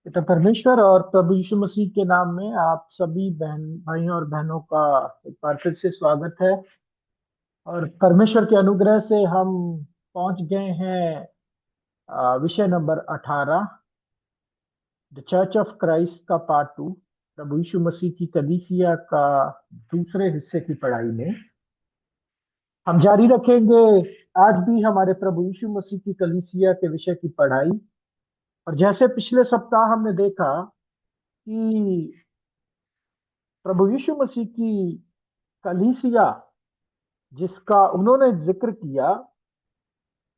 पिता परमेश्वर और प्रभु यीशु मसीह के नाम में आप सभी बहन भाइयों और बहनों का एक बार फिर से स्वागत है। और परमेश्वर के अनुग्रह से हम पहुंच गए हैं विषय number 18, the church of Christ का पार्ट 2, प्रभु यीशु मसीह की कलीसिया का दूसरे हिस्से की पढ़ाई में हम जारी रखेंगे। आज भी हमारे प्रभु यीशु मसीह की कलीसिया के विषय की पढ़ाई। और जैसे पिछले सप्ताह हमने देखा कि प्रभु यीशु मसीह की कलीसिया जिसका उन्होंने जिक्र किया,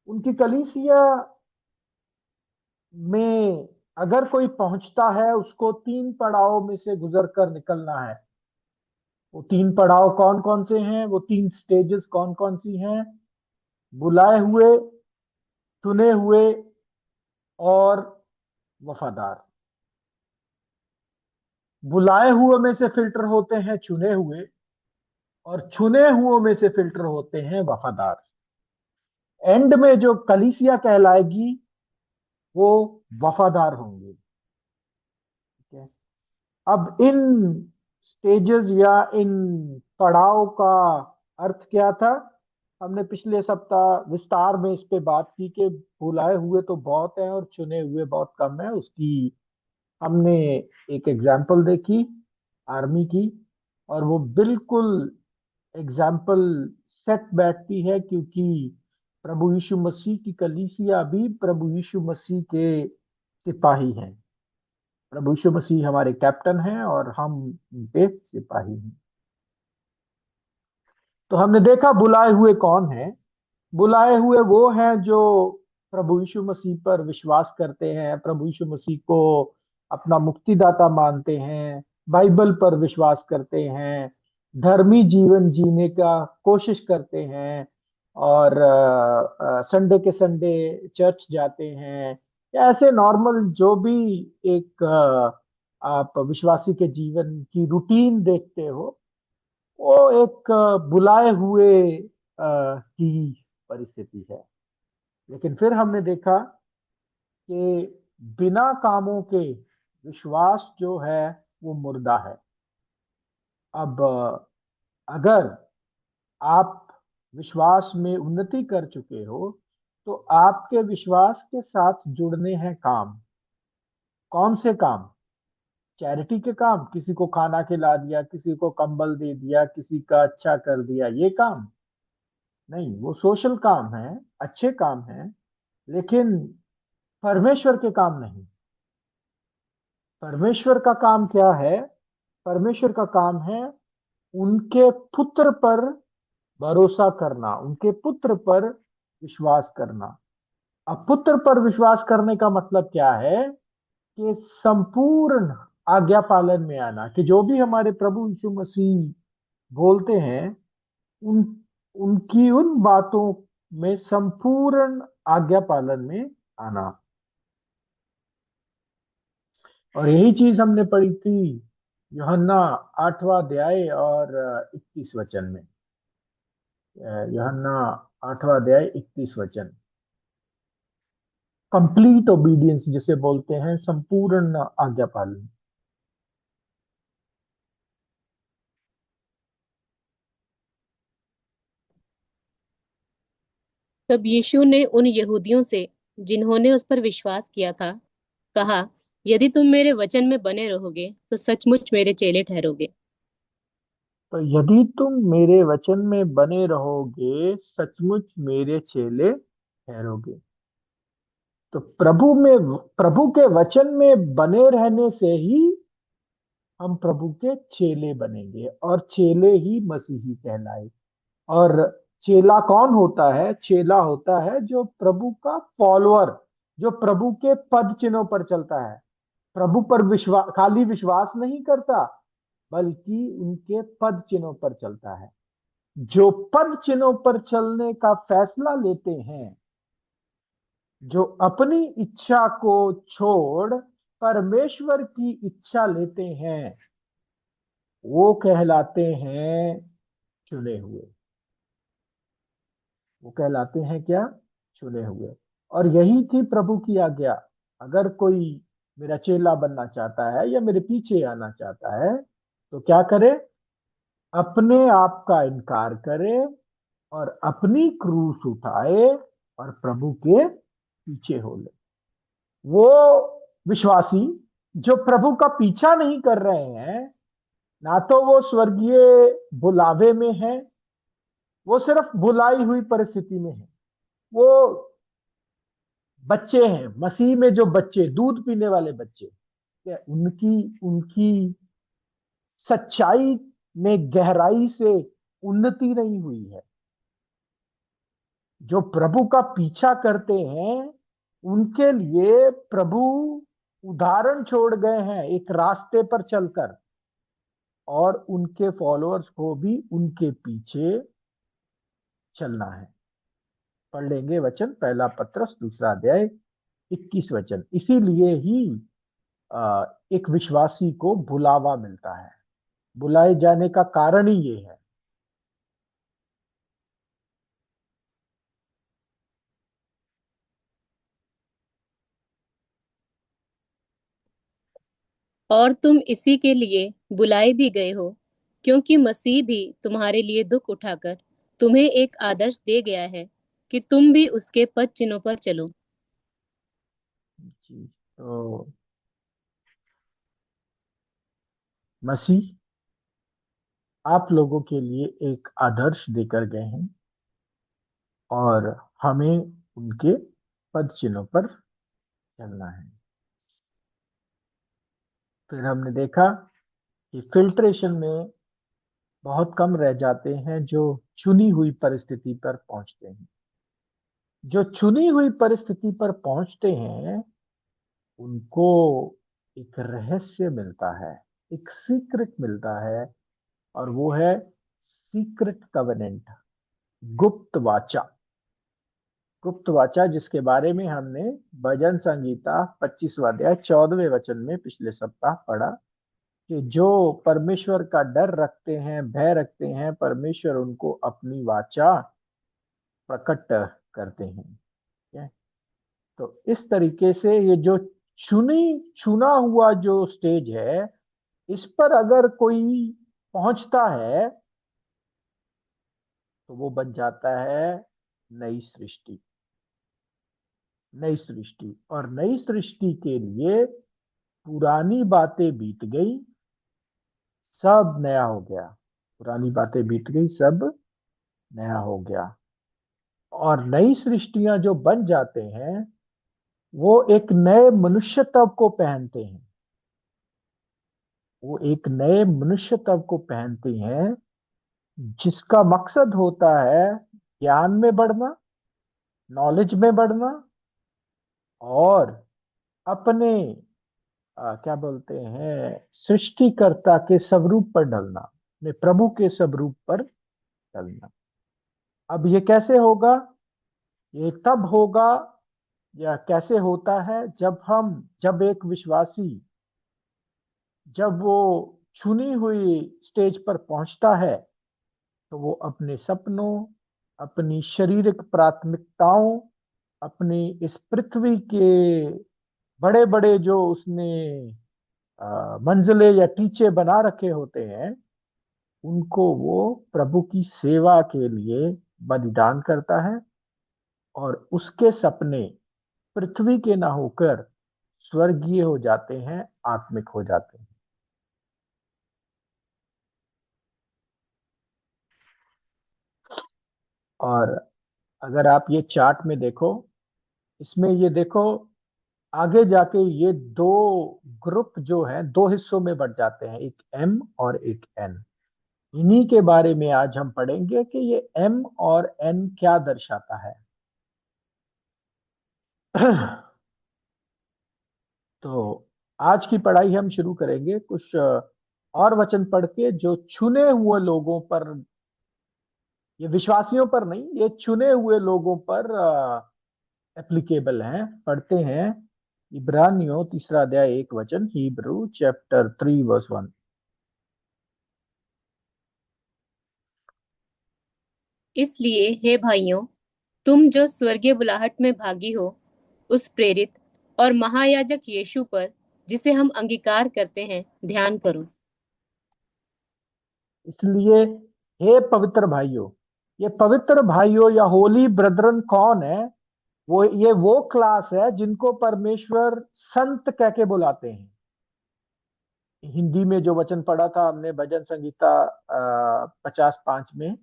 उनकी कलीसिया में अगर कोई पहुंचता है उसको 3 पड़ाव में से गुजर कर निकलना है। वो 3 पड़ाव कौन कौन से हैं, वो 3 स्टेजेस कौन कौन सी हैं? बुलाए हुए, चुने हुए और वफादार। बुलाए हुए में से फिल्टर होते हैं चुने हुए, और चुने हुए में से फिल्टर होते हैं वफादार। एंड में जो कलीसिया कहलाएगी वो वफादार होंगे। ठीक है। अब इन स्टेजेस या इन पड़ाव का अर्थ क्या था? हमने पिछले सप्ताह विस्तार में इस पे बात की कि बुलाए हुए तो बहुत हैं और चुने हुए बहुत कम है। उसकी हमने एक एग्जाम्पल देखी, आर्मी की। और वो बिल्कुल एग्जाम्पल सेट बैठती है, क्योंकि प्रभु यीशु मसीह की कलीसिया भी प्रभु यीशु मसीह के सिपाही हैं। प्रभु यीशु मसीह हमारे कैप्टन हैं और हम उनके सिपाही हैं। तो हमने देखा बुलाए हुए कौन है। बुलाए हुए वो हैं जो प्रभु यीशु मसीह पर विश्वास करते हैं, प्रभु यीशु मसीह को अपना मुक्तिदाता मानते हैं, बाइबल पर विश्वास करते हैं, धर्मी जीवन जीने का कोशिश करते हैं, और संडे के संडे चर्च जाते हैं, या ऐसे नॉर्मल जो भी एक आप विश्वासी के जीवन की रूटीन देखते हो, वो एक बुलाए हुए की परिस्थिति है। लेकिन फिर हमने देखा कि बिना कामों के विश्वास जो है वो मुर्दा है। अब अगर आप विश्वास में उन्नति कर चुके हो तो आपके विश्वास के साथ जुड़ने हैं काम। कौन से काम? चैरिटी के काम, किसी को खाना खिला दिया, किसी को कंबल दे दिया, किसी का अच्छा कर दिया, ये काम नहीं। वो सोशल काम है, अच्छे काम है, लेकिन परमेश्वर के काम नहीं। परमेश्वर का काम क्या है? परमेश्वर का काम है उनके पुत्र पर भरोसा करना, उनके पुत्र पर विश्वास करना। अब पुत्र पर विश्वास करने का मतलब क्या है? कि संपूर्ण आज्ञा पालन में आना, कि जो भी हमारे प्रभु यीशु मसीह बोलते हैं उन उनकी उन बातों में संपूर्ण आज्ञा पालन में आना। और यही चीज हमने पढ़ी थी यूहन्ना 8वां अध्याय और 21 वचन में। यूहन्ना 8वां अध्याय 21 वचन, कंप्लीट ओबीडियंस जिसे बोलते हैं, संपूर्ण आज्ञा पालन। तब यीशु ने उन यहूदियों से जिन्होंने उस पर विश्वास किया था कहा, यदि तुम मेरे वचन में बने रहोगे तो सचमुच मेरे चेले ठहरोगे। तो यदि तुम मेरे वचन में बने रहोगे सचमुच मेरे चेले ठहरोगे। तो प्रभु के वचन में बने रहने से ही हम प्रभु के चेले बनेंगे, और चेले ही मसीही कहलाए। और चेला कौन होता है? चेला होता है जो प्रभु का फॉलोअर, जो प्रभु के पद चिन्हों पर चलता है। प्रभु पर विश्वास, खाली विश्वास नहीं करता, बल्कि उनके पद चिन्हों पर चलता है। जो पद चिन्हों पर चलने का फैसला लेते हैं, जो अपनी इच्छा को छोड़ परमेश्वर की इच्छा लेते हैं, वो कहलाते हैं चुने हुए। वो कहलाते हैं क्या? चुने हुए। और यही थी प्रभु की आज्ञा। अगर कोई मेरा चेला बनना चाहता है या मेरे पीछे आना चाहता है, तो क्या करे? अपने आप का इनकार करे और अपनी क्रूस उठाए और प्रभु के पीछे हो ले। वो विश्वासी जो प्रभु का पीछा नहीं कर रहे हैं, ना तो वो स्वर्गीय बुलावे में है, वो सिर्फ बुलाई हुई परिस्थिति में है। वो बच्चे हैं मसीह में, जो बच्चे दूध पीने वाले बच्चे, क्या उनकी उनकी सच्चाई में गहराई से उन्नति नहीं हुई है? जो प्रभु का पीछा करते हैं उनके लिए प्रभु उदाहरण छोड़ गए हैं एक रास्ते पर चलकर, और उनके फॉलोअर्स को भी उनके पीछे चलना है। पढ़ लेंगे वचन, पहला पत्रस दूसरा अध्याय 21 वचन। इसीलिए ही एक विश्वासी को बुलावा मिलता है। बुलाए जाने का कारण ही ये है। और तुम इसी के लिए बुलाए भी गए हो, क्योंकि मसीह भी तुम्हारे लिए दुख उठाकर तुम्हें एक आदर्श दे गया है कि तुम भी उसके पद चिन्हों पर चलो। जी, तो मसीह आप लोगों के लिए एक आदर्श देकर गए हैं और हमें उनके पद चिन्हों पर चलना है। फिर हमने देखा कि फिल्ट्रेशन में बहुत कम रह जाते हैं जो चुनी हुई परिस्थिति पर पहुंचते हैं। जो चुनी हुई परिस्थिति पर पहुंचते हैं उनको एक रहस्य मिलता है, एक सीक्रेट मिलता है, और वो है सीक्रेट कवेनेंट, गुप्त वाचा। गुप्त वाचा जिसके बारे में हमने भजन संगीता 25वां अध्याय 14वें वचन में पिछले सप्ताह पढ़ा, कि जो परमेश्वर का डर रखते हैं, भय रखते हैं, परमेश्वर उनको अपनी वाचा प्रकट करते हैं। ठीक है? तो इस तरीके से ये जो चुना हुआ जो स्टेज है, इस पर अगर कोई पहुंचता है तो वो बन जाता है नई सृष्टि। नई सृष्टि, और नई सृष्टि के लिए पुरानी बातें बीत गई, सब नया हो गया। पुरानी बातें बीत गई, सब नया हो गया। और नई सृष्टियां जो बन जाते हैं वो एक नए मनुष्यत्व को पहनते हैं। वो एक नए मनुष्यत्व को पहनते हैं जिसका मकसद होता है ज्ञान में बढ़ना, नॉलेज में बढ़ना, और अपने क्या बोलते हैं, सृष्टिकर्ता के स्वरूप पर ढलना, अपने प्रभु के स्वरूप पर ढलना। अब ये कैसे होगा? ये तब होगा, या कैसे होता है, जब एक विश्वासी, जब वो चुनी हुई स्टेज पर पहुंचता है, तो वो अपने सपनों, अपनी शारीरिक प्राथमिकताओं, अपनी इस पृथ्वी के बड़े बड़े जो उसने मंजिलें या टीचे बना रखे होते हैं, उनको वो प्रभु की सेवा के लिए बलिदान करता है, और उसके सपने पृथ्वी के ना होकर स्वर्गीय हो जाते हैं, आत्मिक हो जाते हैं। और अगर आप ये चार्ट में देखो, इसमें ये देखो, आगे जाके ये दो ग्रुप जो हैं दो हिस्सों में बढ़ जाते हैं, एक एम और एक एन। इन्हीं के बारे में आज हम पढ़ेंगे कि ये एम और एन क्या दर्शाता है। तो आज की पढ़ाई हम शुरू करेंगे कुछ और वचन पढ़ के, जो चुने हुए लोगों पर, ये विश्वासियों पर नहीं, ये चुने हुए लोगों पर एप्लीकेबल हैं। पढ़ते हैं इब्रानियों तीसरा अध्याय 1 वचन, हिब्रू चैप्टर 3 वर्स 1। इसलिए हे भाइयों, तुम जो स्वर्गीय बुलाहट में भागी हो, उस प्रेरित और महायाजक यीशु पर जिसे हम अंगीकार करते हैं, ध्यान करो। इसलिए हे पवित्र भाइयों, ये पवित्र भाइयों या होली ब्रदरन कौन है? वो क्लास है जिनको परमेश्वर संत कह के बुलाते हैं। हिंदी में जो वचन पढ़ा था हमने भजन संगीता 50:5 में,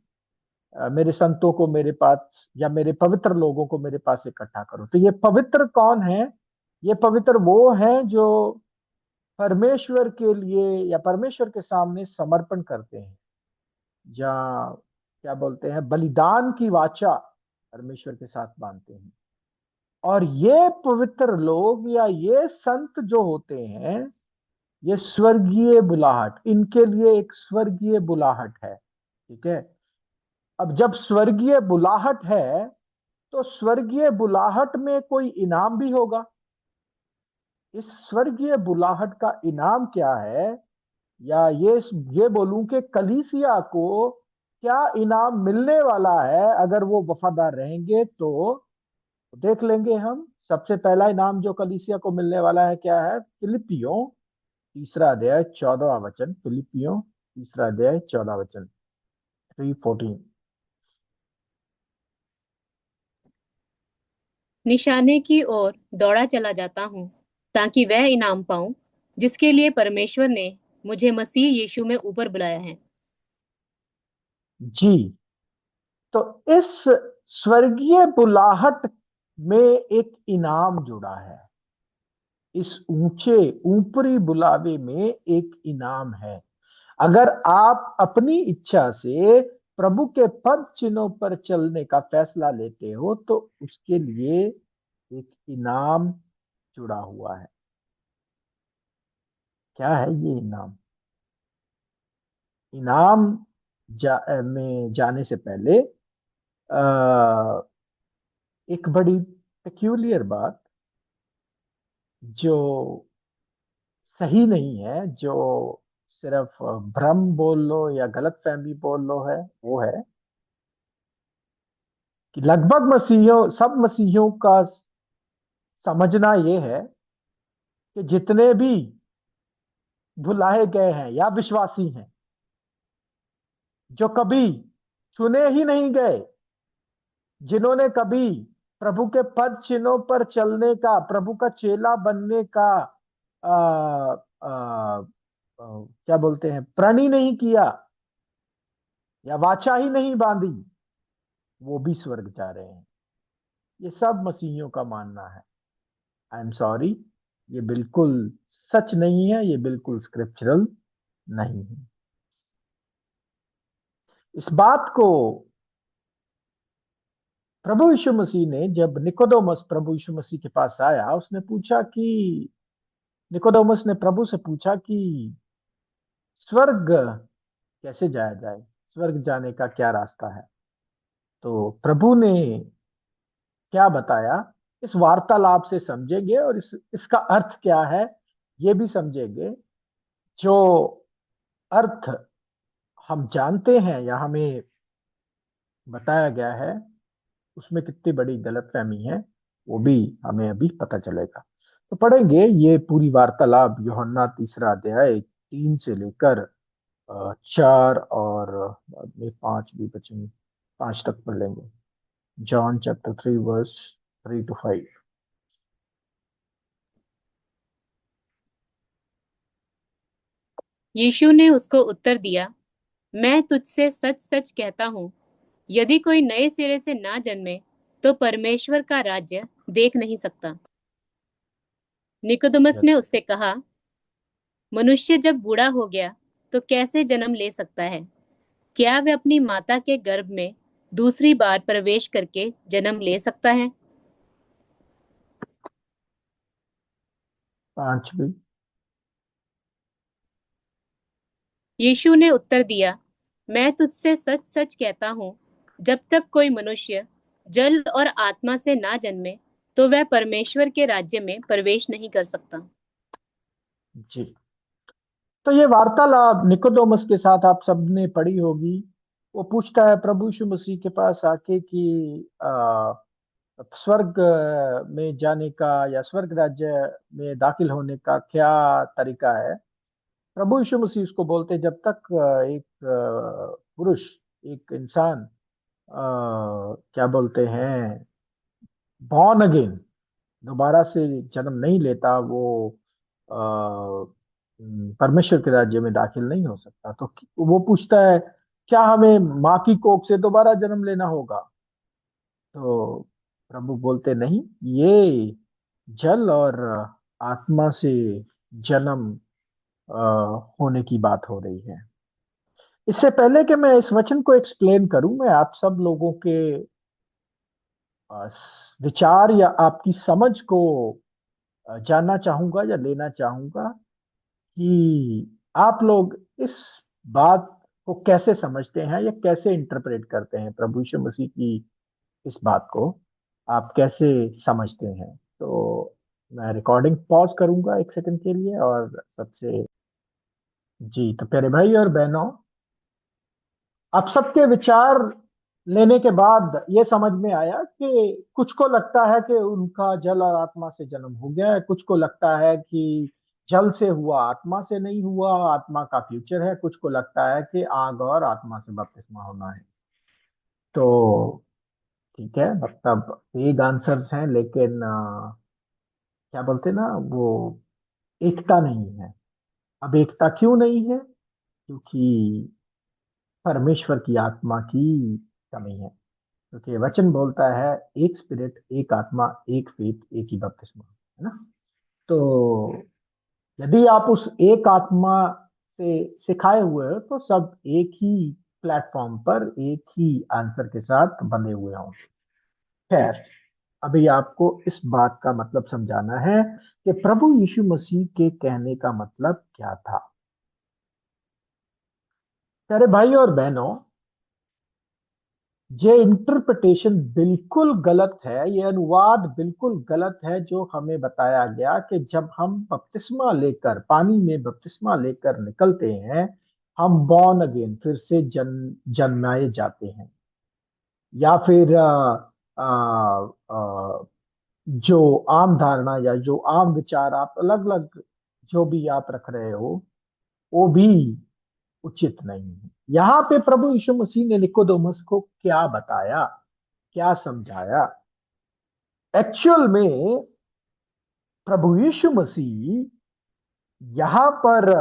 मेरे संतों को मेरे पास, या मेरे पवित्र लोगों को मेरे पास इकट्ठा करो। तो ये पवित्र कौन है? ये पवित्र वो है जो परमेश्वर के लिए या परमेश्वर के सामने समर्पण करते हैं, जहाँ क्या बोलते हैं, बलिदान की वाचा परमेश्वर के साथ बांधते हैं। और ये पवित्र लोग या ये संत जो होते हैं, ये स्वर्गीय बुलाहट, इनके लिए एक स्वर्गीय बुलाहट है। ठीक है। अब जब स्वर्गीय बुलाहट है, तो स्वर्गीय बुलाहट में कोई इनाम भी होगा। इस स्वर्गीय बुलाहट का इनाम क्या है? या ये बोलूं कि कलीसिया को क्या इनाम मिलने वाला है अगर वो वफादार रहेंगे, तो देख लेंगे हम। सबसे पहला इनाम जो कलीसिया को मिलने वाला है क्या है? फिलिपियों 3 अध्याय 14 वचन। फिलिपियों 3 अध्याय 14 वचन, 3:14। निशाने की ओर दौड़ा चला जाता हूँ, ताकि वह इनाम पाऊं जिसके लिए परमेश्वर ने मुझे मसीह यीशु में ऊपर बुलाया है। जी। तो इस स्वर्गीय बुलाहट में एक इनाम जुड़ा है। इस ऊंचे ऊपरी बुलावे में एक इनाम है। अगर आप अपनी इच्छा से प्रभु के पद चिन्हों पर चलने का फैसला लेते हो, तो उसके लिए एक इनाम जुड़ा हुआ है। क्या है ये इनाम? इनाम में जाने से पहले एक बड़ी पेक्यूलियर बात, जो सही नहीं है, जो सिर्फ भ्रम बोल लो या गलतफहमी बोल लो, है वो है कि लगभग मसीहियों, सब मसीहियों का समझना ये है कि जितने भी बुलाए गए हैं या विश्वासी हैं, जो कभी चुने ही नहीं गए, जिन्होंने कभी प्रभु के पद चिन्हों पर चलने का, प्रभु का चेला बनने का आ, आ, आ, क्या बोलते हैं, प्रण ही नहीं किया या वाचा ही नहीं बांधी, वो भी स्वर्ग जा रहे हैं। ये सब मसीहियों का मानना है। आई एम सॉरी, ये बिल्कुल सच नहीं है, ये बिल्कुल स्क्रिप्चरल नहीं है। इस बात को प्रभु यीशु मसीह ने, जब निकोदेमुस प्रभु यीशु मसीह के पास आया, उसने पूछा कि, निकोदेमुस ने प्रभु से पूछा कि स्वर्ग कैसे जाया जाए, स्वर्ग जाने का क्या रास्ता है? तो प्रभु ने क्या बताया, इस वार्तालाप से समझेंगे, और इसका अर्थ क्या है ये भी समझेंगे। जो अर्थ हम जानते हैं या हमें बताया गया है, उसमें कितनी बड़ी गलतफहमी है, वो भी हमें अभी पता चलेगा। तो पढ़ेंगे ये पूरी वार्तालाप, यूहन्ना 3 अध्याय 3 से लेकर 4, और बाद में 5 भी बचेंगे, 5 तक पढ़ लेंगे। John chapter 3 verse 3 to 5। यीशु ने उसको उत्तर दिया, मैं तुझसे सच सच कहता हूँ, यदि कोई नए सिरे से ना जन्मे तो परमेश्वर का राज्य देख नहीं सकता। निकोदेमुस ने उससे कहा, मनुष्य जब बूढ़ा हो गया तो कैसे जन्म ले सकता है? क्या वह अपनी माता के गर्भ में दूसरी बार प्रवेश करके जन्म ले सकता है? 5 भी। यीशु ने उत्तर दिया, मैं तुझसे सच सच कहता हूँ, जब तक कोई मनुष्य जल और आत्मा से ना जन्मे तो वह परमेश्वर के राज्य में प्रवेश नहीं कर सकता। जी। तो ये वार्तालाप निकोदेमुस के साथ आप सबने पढ़ी होगी। वो पूछता है प्रभु यीशु मसीह के पास आके कि स्वर्ग में जाने का या स्वर्ग राज्य में दाखिल होने का क्या तरीका है। प्रभु यीशु मसीह इसको बोलते हैं, जब तक एक पुरुष, एक इंसान क्या बोलते हैं, बॉर्न अगेन, दोबारा से जन्म नहीं लेता, वो परमेश्वर के राज्य में दाखिल नहीं हो सकता। तो वो पूछता है, क्या हमें माँ की कोख से दोबारा जन्म लेना होगा? तो प्रभु बोलते, नहीं, ये जल और आत्मा से जन्म अ, होने की बात हो रही है। इससे पहले कि मैं इस वचन को एक्सप्लेन करूं, मैं आप सब लोगों के अ, विचार या आपकी समझ को जानना चाहूंगा या लेना चाहूंगा कि आप लोग इस बात को कैसे समझते हैं या कैसे इंटरप्रेट करते हैं, प्रभु यीशु मसीह की इस बात को आप कैसे समझते हैं। तो मैं रिकॉर्डिंग पॉज करूंगा 1 सेकंड के लिए, और सबसे, जी, तो प्यारे भाई और बहनों, आप सबके विचार लेने के बाद ये समझ में आया कि कुछ को लगता है कि उनका जल और आत्मा से जन्म हो गया है, कुछ को लगता है कि जल से हुआ, आत्मा से नहीं हुआ, आत्मा का फ्यूचर है, कुछ को लगता है कि आग और आत्मा से बपतिस्मा होना है। तो ठीक है, मतलब एक आंसर्स हैं, लेकिन क्या बोलते हैं ना, वो एकता नहीं है। अब एकता क्यों नहीं है? क्योंकि परमेश्वर की आत्मा की कमी है। क्योंकि वचन बोलता है, एक स्पिरिट, एक आत्मा, एक फेथ, एक ही बपतिस्मा, है ना। तो यदि आप उस एक आत्मा से सिखाए हुए हो, तो सब एक ही प्लेटफॉर्म पर एक ही आंसर के साथ बंधे हुए होंगे। खैर, अभी आपको इस बात का मतलब समझाना है कि प्रभु यीशु मसीह के कहने का मतलब क्या था। प्यारे भाई और बहनों, ये इंटरप्रिटेशन बिल्कुल गलत है, ये अनुवाद बिल्कुल गलत है जो हमें बताया गया कि जब हम बपतिस्मा लेकर, पानी में बपतिस्मा लेकर निकलते हैं, हम बॉर्न अगेन, फिर से जन्माए जाते हैं। या फिर आ, आ, जो आम धारणा या जो आम विचार आप अलग अलग जो भी आप रख रहे हो, वो भी उचित नहीं है। यहाँ पे प्रभु यीशु मसीह ने निकोदेमुस को क्या बताया, क्या समझाया? एक्चुअल में प्रभु यीशु मसीह यहां पर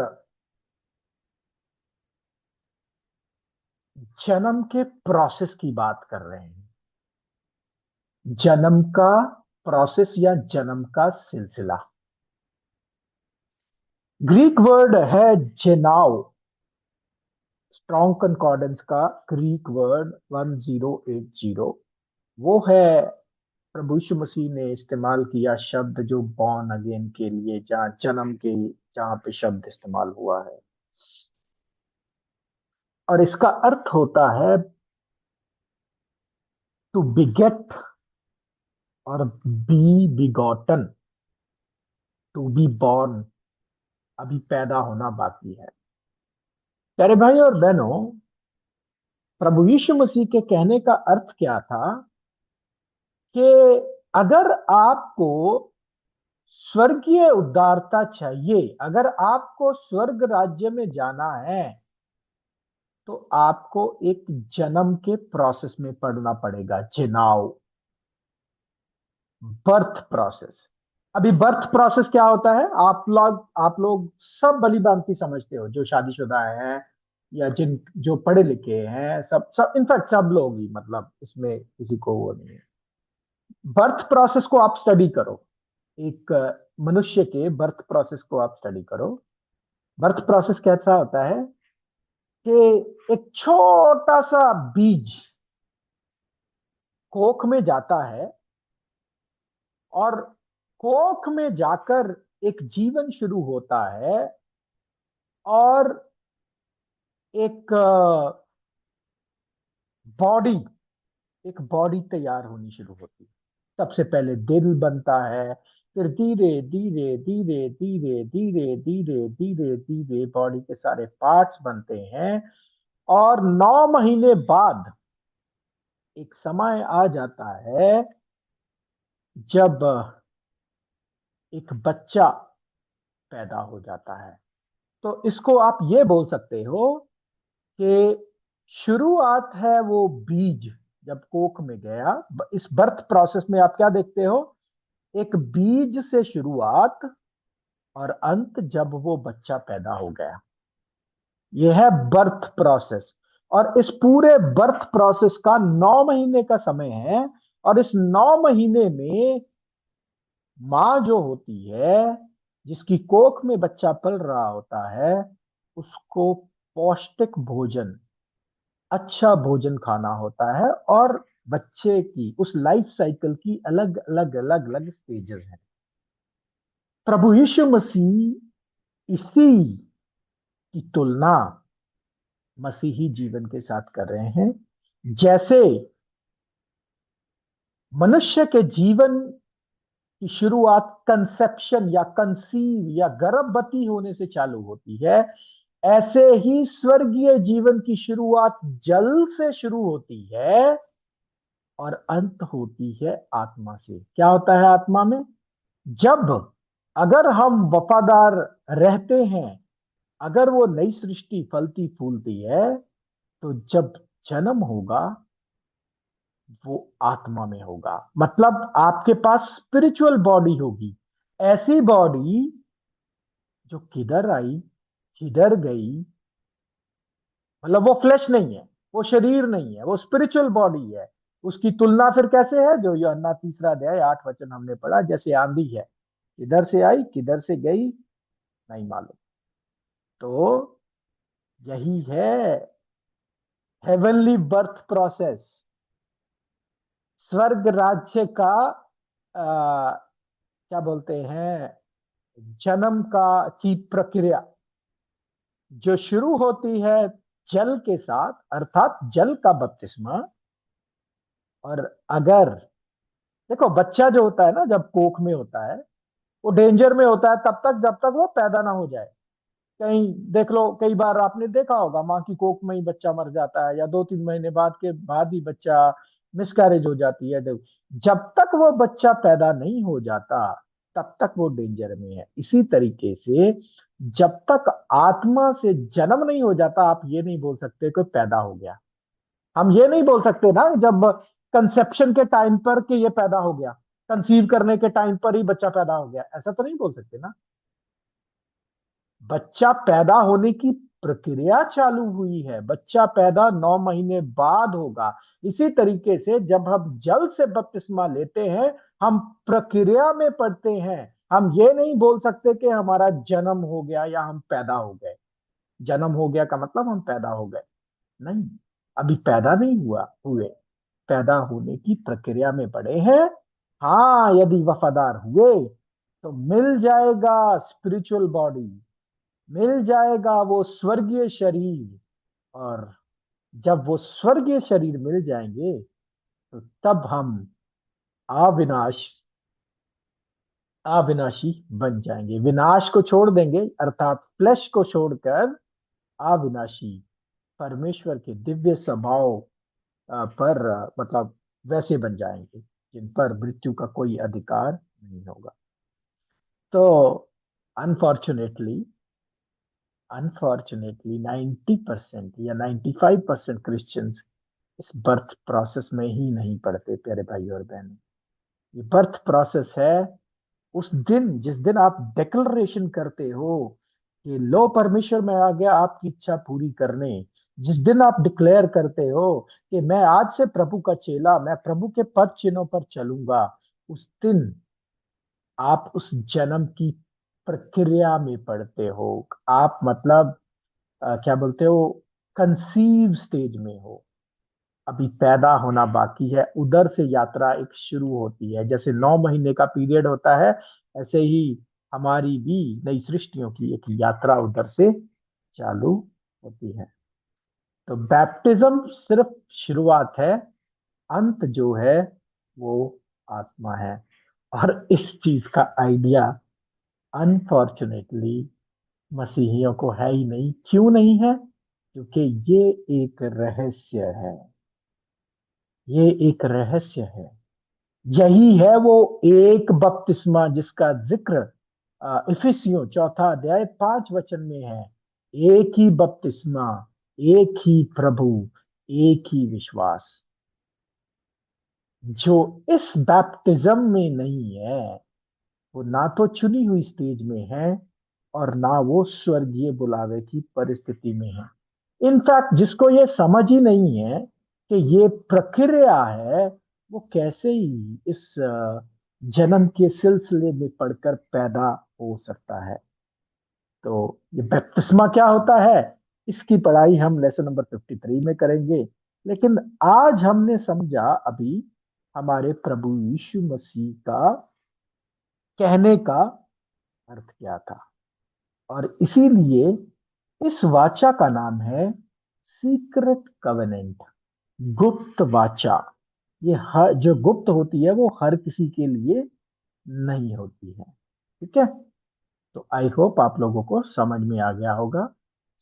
जन्म के प्रोसेस की बात कर रहे हैं। जन्म का प्रोसेस या जन्म का सिलसिला। ग्रीक वर्ड है जेनाओ, स्ट्रॉन्ग कंकॉर्डेंस का ग्रीक वर्ड 1080, वो है प्रभु यीशु मसीह ने इस्तेमाल किया शब्द जो बॉर्न अगेन के लिए, जहाँ जन्म के, जहाँ पे शब्द इस्तेमाल हुआ है। और इसका अर्थ होता है टू बिगेट और be begotten, to be born, अभी पैदा होना बाकी है। प्यारे भाई और बहनों, प्रभु यीशु मसीह के कहने का अर्थ क्या था कि अगर आपको स्वर्गीय उद्धारता चाहिए, अगर आपको स्वर्ग राज्य में जाना है, तो आपको एक जन्म के प्रोसेस में पढ़ना पड़ेगा, जिनाओ, बर्थ प्रोसेस। अभी बर्थ प्रोसेस क्या होता है, आप लोग सब भली भांति समझते हो, जो शादीशुदा हैं या जिन जो पढ़े लिखे हैं, सब सब इनफैक्ट सब लोग ही, मतलब इसमें किसी को वो नहीं है। बर्थ प्रोसेस को आप स्टडी करो, एक मनुष्य के बर्थ प्रोसेस को आप स्टडी करो। बर्थ प्रोसेस कैसा होता है कि एक छोटा सा बीज कोख में जाता है, और कोख में जाकर एक जीवन शुरू होता है, और एक बॉडी एक बॉडी तैयार होनी शुरू होती है। सबसे पहले दिल बनता है, फिर धीरे धीरे धीरे धीरे धीरे धीरे धीरे धीरे बॉडी के सारे पार्ट्स बनते हैं। और 9 महीने बाद एक समय आ जाता है जब एक बच्चा पैदा हो जाता है, तो इसको आप ये बोल सकते हो कि शुरुआत है वो बीज जब कोख में गया। इस बर्थ प्रोसेस में आप क्या देखते हो? एक बीज से शुरुआत और अंत जब वो बच्चा पैदा हो गया। यह है बर्थ प्रोसेस। और इस पूरे बर्थ प्रोसेस का 9 महीने का समय है। और इस 9 महीने में माँ जो होती है, जिसकी कोख में बच्चा पल रहा होता है, उसको पौष्टिक भोजन, अच्छा भोजन खाना होता है। और बच्चे की उस लाइफ साइकिल की अलग अलग अलग अलग स्टेजेस हैं। प्रभु यीशु मसीह इसी की तुलना मसीही जीवन के साथ कर रहे हैं। जैसे मनुष्य के जीवन की शुरुआत कंसेप्शन या कंसीव या गर्भवती होने से चालू होती है, ऐसे ही स्वर्गीय जीवन की शुरुआत जल से शुरू होती है और अंत होती है आत्मा से। क्या होता है आत्मा में? जब, अगर हम वफादार रहते हैं, अगर वो नई सृष्टि फलती फूलती है, तो जब जन्म होगा वो आत्मा में होगा। मतलब आपके पास स्पिरिचुअल बॉडी होगी। ऐसी बॉडी जो किधर आई, किधर गई, मतलब वो फ्लैश नहीं है, वो शरीर नहीं है, वो स्पिरिचुअल बॉडी है। उसकी तुलना फिर कैसे है? जो यूहन्ना 3 अध्याय 8 वचन हमने पढ़ा, जैसे आंधी है, किधर से आई किधर से गई नहीं मालूम। तो यही है हेवनली बर्थ प्रोसेस, स्वर्ग राज्य का क्या बोलते हैं, जन्म का की प्रक्रिया, जो शुरू होती है जल के साथ, अर्थात जल का बपतिस्मा। और अगर देखो, बच्चा जो होता है ना, जब कोख में होता है, वो डेंजर में होता है तब तक जब तक वो पैदा ना हो जाए। कहीं देख लो, कई बार आपने देखा होगा माँ की कोख में ही बच्चा मर जाता है, या 2-3 महीने बाद के बाद ही बच्चा मिसकैरेज हो जाती है। जब तक वो बच्चा पैदा नहीं हो जाता तब तक वो डेंजर में है। इसी तरीके से जब तक आत्मा से जन्म नहीं हो जाता, आप ये नहीं बोल सकते कि पैदा हो गया। हम ये नहीं बोल सकते ना, जब कंसेप्शन के टाइम पर कि ये पैदा हो गया, कंसीव करने के टाइम पर ही बच्चा पैदा हो गया, ऐसा तो नहीं बोल सकते ना। बच्चा पैदा होने की प्रक्रिया चालू हुई है, बच्चा पैदा 9 महीने बाद होगा। इसी तरीके से जब हम जल से बपतिस्मा लेते हैं, हम प्रक्रिया में पढ़ते हैं। हम ये नहीं बोल सकते कि हमारा जन्म हो गया या हम पैदा हो गए। जन्म हो गया का मतलब हम पैदा हो गए नहीं, अभी पैदा नहीं हुए, पैदा होने की प्रक्रिया में पड़े हैं। हाँ, यदि वफादार हुए तो मिल जाएगा स्पिरिचुअल बॉडी, मिल जाएगा वो स्वर्गीय शरीर। और जब वो स्वर्गीय शरीर मिल जाएंगे, तो तब हम अविनाश अविनाशी बन जाएंगे। विनाश को छोड़ देंगे, अर्थात फ्लेश को छोड़कर अविनाशी परमेश्वर के दिव्य स्वभाव पर मतलब वैसे बन जाएंगे जिन पर मृत्यु का कोई अधिकार नहीं होगा। तो अनफॉर्चुनेटली अनफॉर्चुनेटली 90% या 95% क्रिश्चियंस इस बर्थ प्रोसेस में ही नहीं पढ़ते, प्यारे भाई और बहन। ये बर्थ प्रोसेस है उस दिन, जिस दिन आप डिक्लेरेशन करते हो कि लो परमेश्वर, मैं आ गया आपकी इच्छा पूरी करने। जिस दिन आप डिक्लेयर करते हो कि मैं आज से प्रभु का चेला, मैं प्रभु के पद चिन्हों पर चलूंगा, उस दिन आप उस जन्म की प्रक्रिया में पढ़ते हो। आप मतलब क्या बोलते हो, कंसीव स्टेज में हो, अभी पैदा होना बाकी है। उधर से यात्रा एक शुरू होती है। जैसे 9 महीने का पीरियड होता है, ऐसे ही हमारी भी नई सृष्टियों की एक यात्रा उधर से चालू होती है। तो बैप्टिज्म सिर्फ शुरुआत है, अंत जो है वो आत्मा है। और इस चीज का आइडिया अनफॉर्चुनेटली मसीहियों को है ही नहीं। क्यों नहीं है? क्योंकि ये एक रहस्य है, ये एक रहस्य है। यही है वो एक बपतिस्मा जिसका जिक्र इफिसियों चौथा अध्याय 5 वचन में है। एक ही बपतिस्मा, एक ही प्रभु, एक ही विश्वास। जो इस बैप्टिज्म में नहीं है वो ना तो चुनी हुई स्टेज में है और ना वो स्वर्गीय बुलावे की परिस्थिति में है। इनफैक्ट जिसको ये समझ ही नहीं है कि ये प्रक्रिया है, वो कैसे ही इस जन्म के सिलसिले में पढ़कर पैदा हो सकता है। तो ये बपतिस्मा क्या होता है, इसकी पढ़ाई हम लेसन नंबर 53 में करेंगे। लेकिन आज हमने समझा अभी हमारे प्रभु यीशु मसीह का कहने का अर्थ क्या था, और इसीलिए इस वाचा का नाम है सीक्रेट कवेनेंट, गुप्त वाचा। ये हर जो गुप्त होती है वो हर किसी के लिए नहीं होती है। ठीक है, तो आई होप आप लोगों को समझ में आ गया होगा।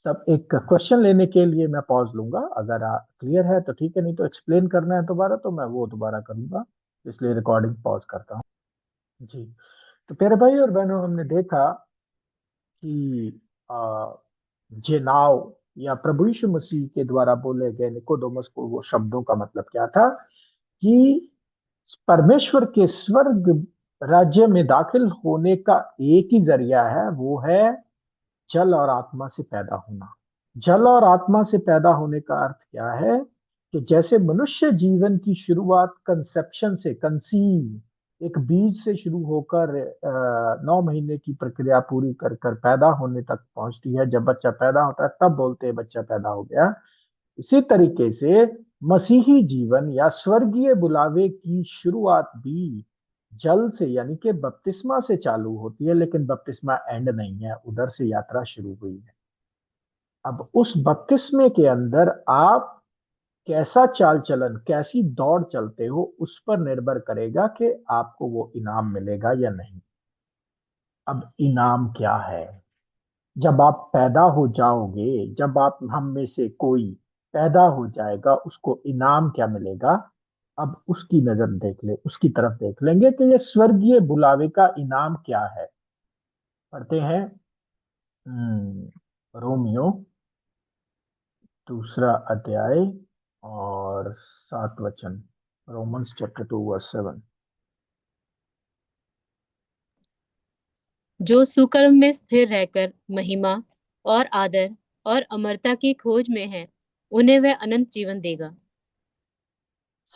सब एक क्वेश्चन लेने के लिए मैं पॉज लूंगा, अगर क्लियर है तो ठीक है, नहीं तो एक्सप्लेन करना है दोबारा तो मैं वो दोबारा करूंगा, इसलिए रिकॉर्डिंग पॉज करता हूँ। जी, तो प्यारे भाई और बहनों, हमने देखा कि जे नाव या प्रभु यीशु मसीह के द्वारा बोले गए निकोदेमुस को वो शब्दों का मतलब क्या था, कि परमेश्वर के स्वर्ग राज्य में दाखिल होने का एक ही जरिया है, वो है जल और आत्मा से पैदा होना। जल और आत्मा से पैदा होने का अर्थ क्या है, कि जैसे मनुष्य जीवन की शुरुआत कंसेप्शन से, कंसीव एक बीज से शुरू होकर 9 महीने की प्रक्रिया पूरी कर कर पैदा होने तक पहुंचती है। जब बच्चा पैदा होता है तब बोलते हैं बच्चा पैदा हो गया। इसी तरीके से मसीही जीवन या स्वर्गीय बुलावे की शुरुआत भी जल से यानी कि बपतिस्मा से चालू होती है, लेकिन बपतिस्मा एंड नहीं है, उधर से यात्रा शुरू हुई है। अब उस बपतिस्मे के अंदर आप कैसा चाल चलन, कैसी दौड़ चलते हो, उस पर निर्भर करेगा कि आपको वो इनाम मिलेगा या नहीं। अब इनाम क्या है, जब आप पैदा हो जाओगे, जब आप हम में से कोई पैदा हो जाएगा, उसको इनाम क्या मिलेगा। अब उसकी नजर देख ले, उसकी तरफ देख लेंगे कि ये स्वर्गीय बुलावे का इनाम क्या है। पढ़ते हैं रोमियो दूसरा अध्याय और 7 वचन। Romans chapter 2 verse 7। जो सुकर्म में स्थिर रहकर महिमा और आदर और अमरता की खोज में है, उन्हें वह अनंत जीवन देगा।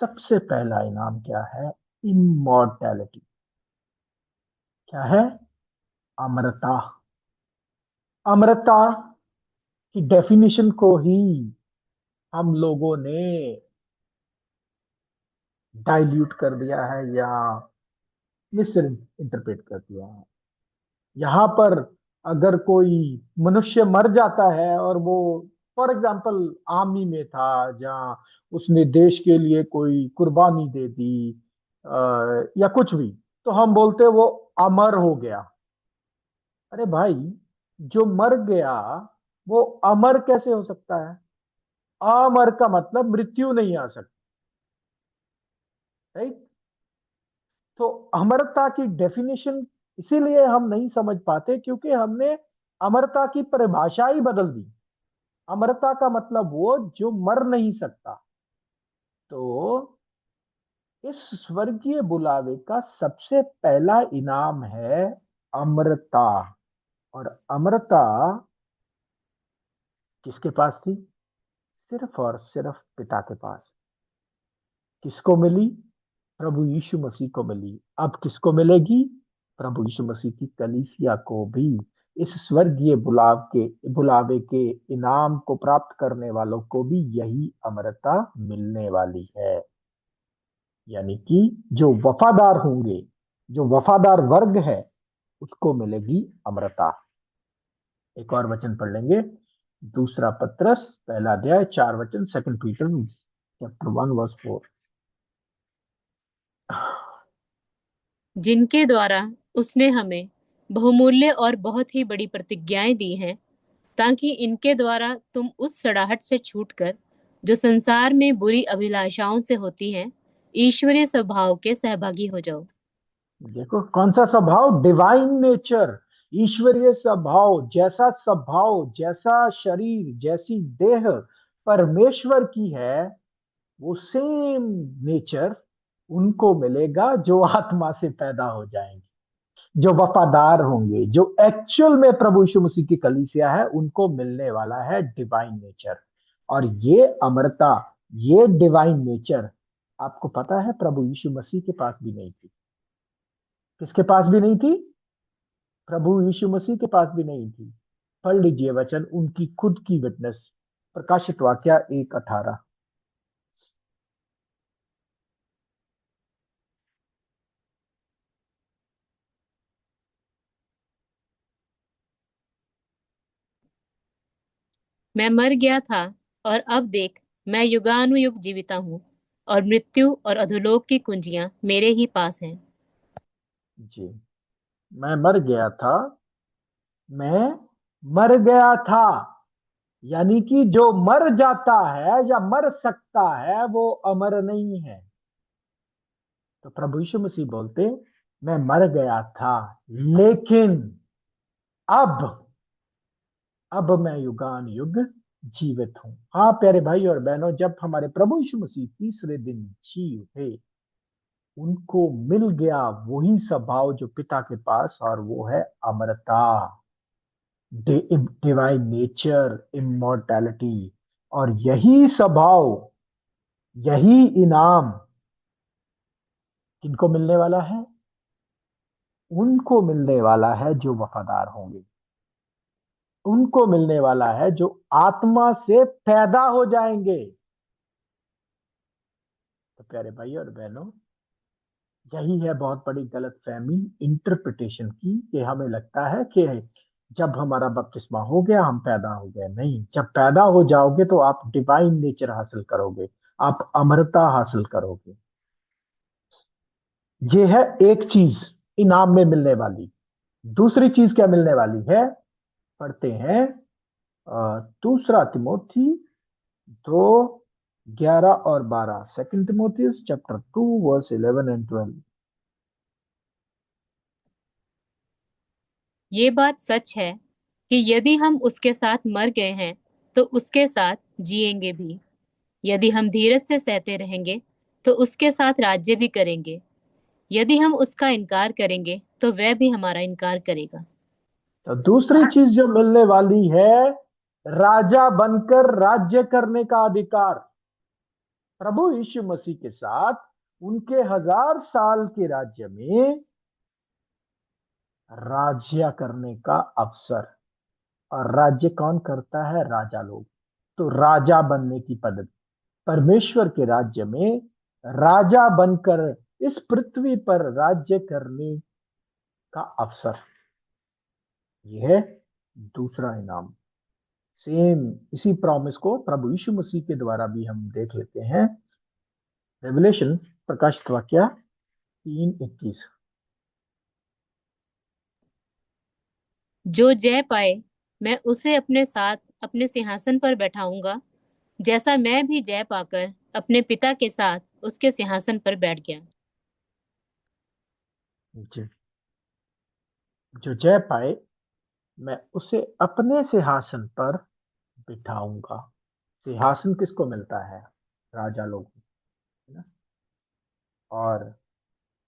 सबसे पहला इनाम क्या है, इमॉर्टैलिटी। क्या है, अमरता। अमरता की डेफिनेशन को ही हम लोगों ने डाइल्यूट कर दिया है या मिस इंटरप्रेट कर दिया है। यहाँ पर अगर कोई मनुष्य मर जाता है और वो फॉर एग्जाम्पल आर्मी में था, जहाँ उसने देश के लिए कोई कुर्बानी दे दी या कुछ भी, तो हम बोलते वो अमर हो गया। अरे भाई, जो मर गया वो अमर कैसे हो सकता है। अमर का मतलब मृत्यु नहीं आ सकती, राइट। तो अमरता की डेफिनेशन इसीलिए हम नहीं समझ पाते क्योंकि हमने अमरता की परिभाषा ही बदल दी। अमरता का मतलब वो जो मर नहीं सकता। तो इस स्वर्गीय बुलावे का सबसे पहला इनाम है अमरता। और अमरता किसके पास थी, सिर्फ और सिर्फ पिता के पास। किसको मिली, प्रभु यीशु मसीह को मिली। अब किसको मिलेगी, प्रभु यीशु मसीह की कलीसिया को भी। इस स्वर्गीय बुलावे के इनाम को प्राप्त करने वालों को भी यही अमरता मिलने वाली है। यानी कि जो वफादार होंगे, जो वफादार वर्ग है, उसको मिलेगी अमरता। एक और वचन पढ़ लेंगे, दूसरा पत्रस पहला अध्याय 4 वचन, 2 पीटर चैप्टर 1 वर्स 4। जिनके द्वारा उसने हमें बहुमूल्य और बहुत ही बड़ी प्रतिज्ञाएं दी हैं, ताकि इनके द्वारा तुम उस सड़ाहट से छूटकर जो संसार में बुरी अभिलाषाओं से होती है, ईश्वरीय स्वभाव के सहभागी हो जाओ। देखो कौन सा स्वभाव, डिवाइन नेचर, ईश्वरीय स्वभाव, जैसा शरीर, जैसी देह परमेश्वर की है, वो सेम नेचर उनको मिलेगा जो आत्मा से पैदा हो जाएंगे, जो वफादार होंगे, जो एक्चुअल में प्रभु यीशु मसीह की कलीसिया है, उनको मिलने वाला है डिवाइन नेचर। और ये अमरता, ये डिवाइन नेचर, आपको पता है प्रभु यीशु मसीह के पास भी नहीं थी। किसके पास भी नहीं थी? प्रभु यीशु मसीह के पास भी नहीं थी। पढ़ लीजिए वचन, उनकी खुद की विटनेस, प्रकाशित वाक्या 1:18। मैं मर गया था और अब देख मैं युगानुयुग जीविता हूँ, और मृत्यु और अधोलोक की कुंजियां मेरे ही पास हैं। जी, मैं मर गया था, मैं मर गया था, यानी कि जो मर जाता है या मर सकता है वो अमर नहीं है। तो प्रभु यीशु मसीह बोलते, मैं मर गया था, लेकिन अब अब मैं युगान युग जीवित हूं। हाँ प्यारे भाई और बहनों, जब हमारे प्रभु यीशु मसीह तीसरे दिन जी उठे, उनको मिल गया वही स्वभाव जो पिता के पास, और वो है अमरता, डिवाइन नेचर, इमोर्टैलिटी। और यही स्वभाव, यही इनाम किनको मिलने वाला है? उनको मिलने वाला है जो वफादार होंगे, उनको मिलने वाला है जो आत्मा से पैदा हो जाएंगे। तो प्यारे भाई और बहनों, यही है बहुत बड़ी गलत फहमी इंटरप्रिटेशन की, कि हमें लगता है कि जब हमारा बपतिस्मा हो गया हम पैदा हो गए। नहीं, जब पैदा हो जाओगे तो आप डिवाइन नेचर हासिल करोगे, आप अमरता हासिल करोगे। ये है एक चीज इनाम में मिलने वाली। दूसरी चीज क्या मिलने वाली है? पढ़ते हैं दूसरा तिमोथी 2:11 और 12, second Timothy chapter 2 verse 11 and 12। ये बात सच है कि यदि हम उसके साथ मर गए हैं तो उसके साथ जिएंगे भी। यदि हम धीरज से सहते रहेंगे तो उसके साथ राज्य भी करेंगे। यदि हम उसका इनकार करेंगे तो वह भी हमारा इनकार करेगा। तो दूसरी चीज जो मिलने वाली है, राजा बनकर राज्य करने का अधिकार। प्रभु यीशु मसीह के साथ उनके 1000 साल के राज्य में राज्य करने का अवसर। और राज्य कौन करता है? राजा लोग। तो राजा बनने की पद्धति, परमेश्वर के राज्य में राजा बनकर इस पृथ्वी पर राज्य करने का अवसर, यह है दूसरा इनाम। सेम इसी प्रॉमिस को प्रभु यीशु मसीह के द्वारा भी हम देख लेते हैं। रेवलेशन, प्रकाशित वाक्या 3:21। जो जय पाए मैं उसे अपने साथ अपने सिंहासन पर बैठाऊंगा, जैसा मैं भी जय पाकर अपने पिता के साथ उसके सिंहासन पर बैठ गया। जी, जो जय पाए मैं उसे अपने सिंहासन पर बिठाऊंगा। सिंहासन किसको मिलता है? राजा लोग, है ना? और